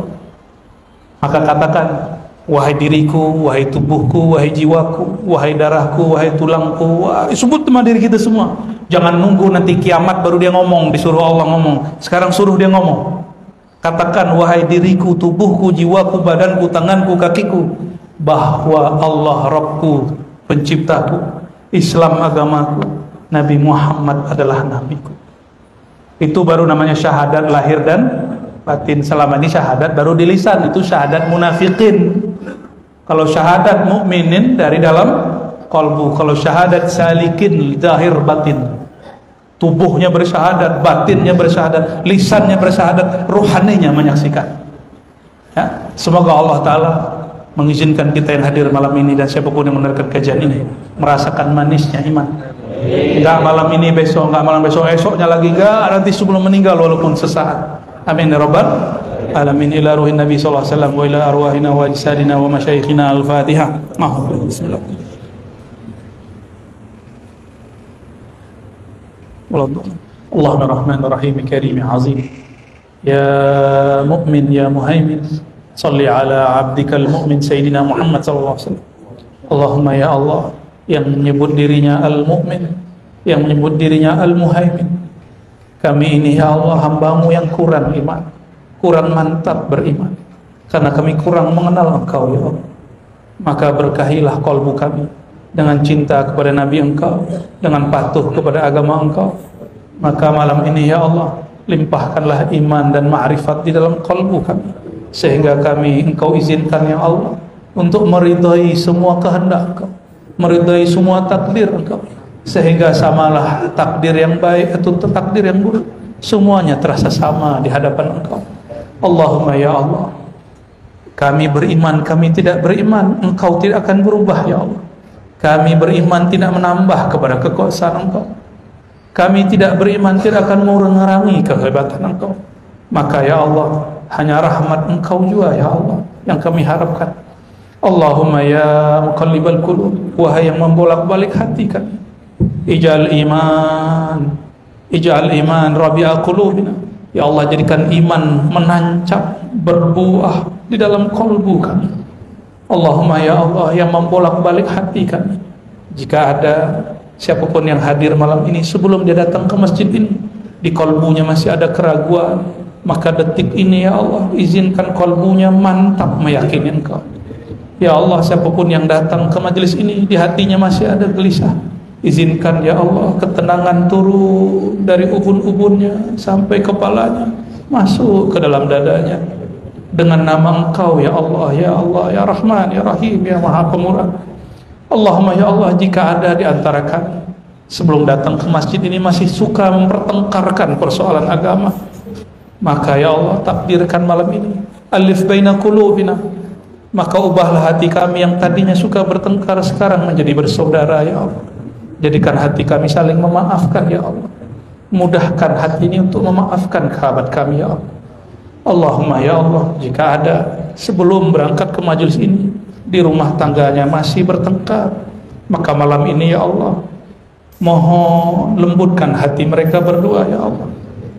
maka katakan, wahai diriku, wahai tubuhku, wahai jiwaku, wahai darahku, wahai tulangku. Sebut nama diri kita semua. Jangan nunggu nanti kiamat baru dia ngomong, disuruh Allah ngomong. Sekarang suruh dia ngomong. Katakan, wahai diriku, tubuhku, jiwaku, badanku, tanganku, kakiku, bahwa Allah Rabbku, penciptaku, Islam agamaku, Nabi Muhammad adalah nabiku. Itu baru namanya syahadat lahir dan batin. Selama ini syahadat baru di lisan, itu syahadat munafikin. Kalau syahadat mukminin dari dalam kalbu. Kalau syahadat salikin zahir batin, tubuhnya bersyahadat, batinnya bersyahadat, lisannya bersyahadat, ruhaninya menyaksikan. Ya, semoga Allah Ta'ala mengizinkan kita yang hadir malam ini dan siapapun yang mendengarkan kajian ini merasakan manisnya iman. Enggak malam ini, besok, enggak malam besok, esoknya lagi enggak, nanti sebelum meninggal walaupun sesaat. Amin ya rabbal alamin. Ila ruhin Nabi sallallahu alaihi wasallam wa ila arwahina wa ajsadina wa masyayikhina. Al-Fatihah. Bismillah. Allahumma rahmanir rahim karim azim. Ya mu'min ya muhaimin, salli ala abdikal mu'min sayyidina Muhammad sallallahu alaihi wasallam. Allahumma ya Allah, yang menyebut dirinya al-mu'min, yang menyebut dirinya al-muhaimin, kami ini ya Allah hambamu yang kurang iman, kurang mantap beriman, karena kami kurang mengenal Engkau ya Allah. Maka berkahilah kalbu kami dengan cinta kepada Nabi Engkau, dengan patuh kepada agama Engkau. Maka malam ini ya Allah, limpahkanlah iman dan ma'rifat di dalam kalbu kami, sehingga kami Engkau izinkan ya Allah untuk meridai semua kehendak Engkau, meridai semua takdir Engkau, sehingga samalah takdir yang baik atau takdir yang buruk, semuanya terasa sama di hadapan Engkau. Allahumma ya Allah, kami beriman, kami tidak beriman, Engkau tidak akan berubah ya Allah. Kami beriman tidak menambah kepada kekuasaan Engkau, kami tidak beriman tidak akan mengurangi kehebatan Engkau. Maka ya Allah, hanya rahmat Engkau juga ya Allah yang kami harapkan. Allahumma ya muqallibal qulub, wahai yang membolak-balik hati kami, ij'al iman rabi'a qulubina. Ya Allah, jadikan iman menancap, berbuah di dalam kalbu kami. Allahumma ya Allah, yang membolak-balik hati kami, jika ada siapapun yang hadir malam ini sebelum dia datang ke masjid ini, di kalbunya masih ada keraguan, maka detik ini ya Allah, izinkan kalbunya mantap meyakini Engkau. Ya Allah, siapapun yang datang ke majelis ini di hatinya masih ada gelisah, izinkan ya Allah ketenangan turun dari ubun-ubunnya sampai kepalanya, masuk ke dalam dadanya dengan nama Engkau ya Allah, ya Allah, ya Rahman, ya Rahim, ya Maha Pemurah. Allahumma ya Allah, jika ada di antara kami sebelum datang ke masjid ini masih suka mempertengkarkan persoalan agama, maka ya Allah, takdirkan malam ini alif baina qulubina, maka ubahlah hati kami yang tadinya suka bertengkar sekarang menjadi bersaudara ya Allah. Jadikan hati kami saling memaafkan ya Allah. Mudahkan hati ini untuk memaafkan kerabat kami ya Allah. Allahumma ya Allah, jika ada sebelum berangkat ke majelis ini di rumah tangganya masih bertengkar, maka malam ini ya Allah, mohon lembutkan hati mereka berdua ya Allah.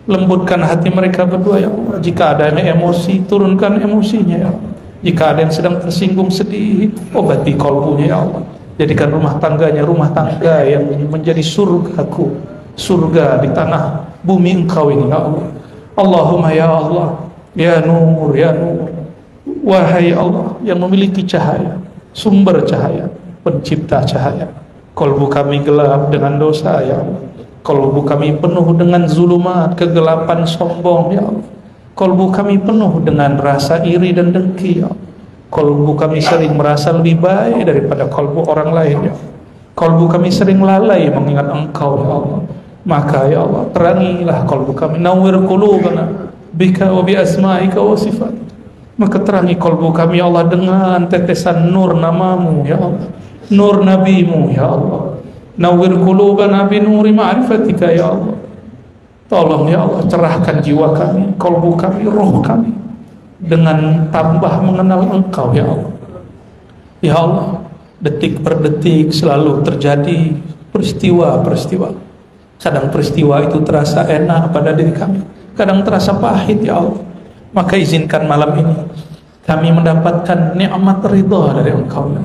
Lembutkan hati mereka berdua ya Allah. Jika ada yang emosi, turunkan emosinya ya Allah. Jika ada yang sedang tersinggung sedih, obati kalbunya ya Allah. Jadikan rumah tangganya rumah tangga yang menjadi surgaku, surga di tanah bumi Engkau ini ya Allah. Allahumma ya Allah, ya Nur, ya Nur, wahai Allah yang memiliki cahaya, sumber cahaya, pencipta cahaya. Kalbu kami gelap dengan dosa ya Allah. Kalbu kami penuh dengan zulumat, kegelapan, sombong ya Allah. Kalbu kami penuh dengan rasa iri dan dengki ya Allah. Kalbu kami sering merasa lebih baik daripada kalbu orang lain ya Allah. Kalbu kami sering lalai mengingat Engkau ya Allah. Maka ya Allah, terangilah kalbu kami, nawwir qulubana bika wa bi asma'ika wa sifat. Maka terangi kalbu kami ya Allah dengan tetesan nur namamu ya Allah, nur nabimu ya Allah. Nawwir qulubana bi nuri ma'rifatika ya Allah. Tolong ya Allah, cerahkan jiwa kami, kalbu kami, roh kami dengan tambah mengenal Engkau ya Allah. Ya Allah, detik per detik selalu terjadi peristiwa-peristiwa. Kadang peristiwa itu terasa enak pada diri kami, kadang terasa pahit ya Allah. Maka izinkan malam ini kami mendapatkan nikmat ridha dari Engkau.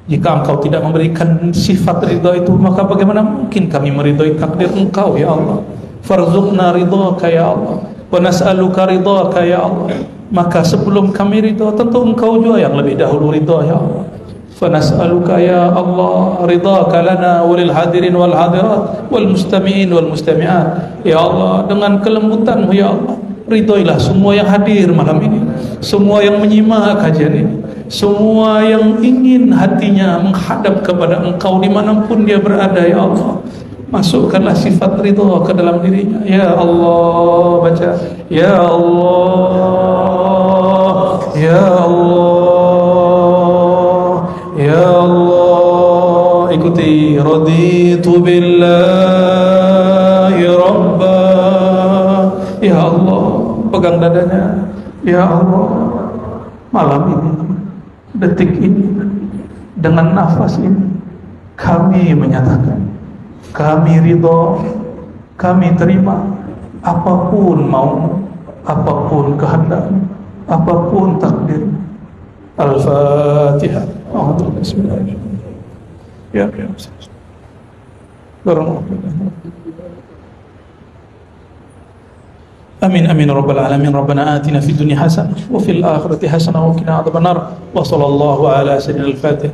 Jika Engkau tidak memberikan sifat ridha itu, maka bagaimana mungkin kami meridhai takdir Engkau ya Allah. Farzuqna ridhaka ya Allah wa nas'aluka ridhaka ya Allah. Maka sebelum kami ridha, tentu Engkau juga yang lebih dahulu ridha ya Allah. Fa nas'aluka ya Allah ridhaka lana wa lil hadirin wal hadirat wal mustami'in wal mustami'at. Ya Allah, dengan kelembutan-Mu ya Allah, ridhoilah semua yang hadir malam ini, semua yang menyimak kajian ini, semua yang ingin hatinya menghadap kepada Engkau dimanapun dia berada ya Allah. Masukkanlah sifat ridha ke dalam dirinya ya Allah. Baca ya Allah, ya Allah, ya Allah. Ikuti raditu billahi rabba. Ya Allah, pegang dadanya ya Allah. Malam ini, detik ini, dengan nafas ini, kami menyatakan kami ridha, kami terima apapun mau, apapun kehendak, apapun takdir. Al-Fatihah. Bismillahirrahmanirrahim. Ya, ya. Amin amin rabbal alamin. Rabbana atina fid dunya hasanah wa fil akhirati hasanah wa qina adzabannar. Wa sallallahu ala sayyidina al-Fatih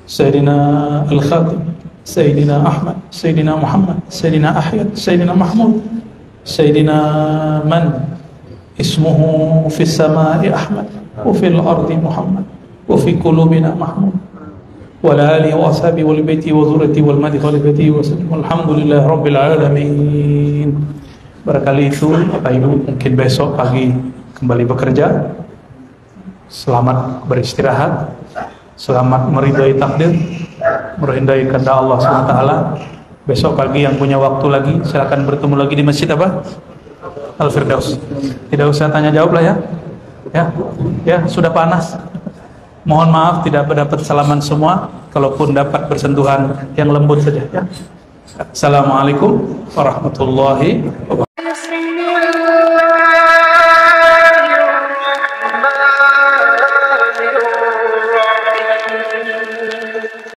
sayyidina al-Khatim Sayyidina Ahmad, Sayyidina Muhammad, Sayyidina Ahyad, Sayyidina Mahmud, Sayyidina man ismuhu fis samai Ahmad wa fil ardi Muhammad wa fi qulubina Mahmud wa ala alihi wa ashabihi wal baiti wa zurriyyati wal madhi wal baiti wa sallam. Alhamdulillah rabbil alamin. Barangkali itu Bapak Ibu mungkin besok pagi kembali bekerja. Selamat beristirahat, selamat meridai takdir, meridai kehendak Allah SWT. Besok pagi yang punya waktu lagi silakan bertemu lagi di masjid apa? Al-Firdaus. Tidak usah tanya jawab lah ya. Ya, sudah panas. Mohon maaf tidak mendapat salaman semua. Kalaupun dapat bersentuhan yang lembut saja ya. Assalamualaikum warahmatullahi wabarakatuh.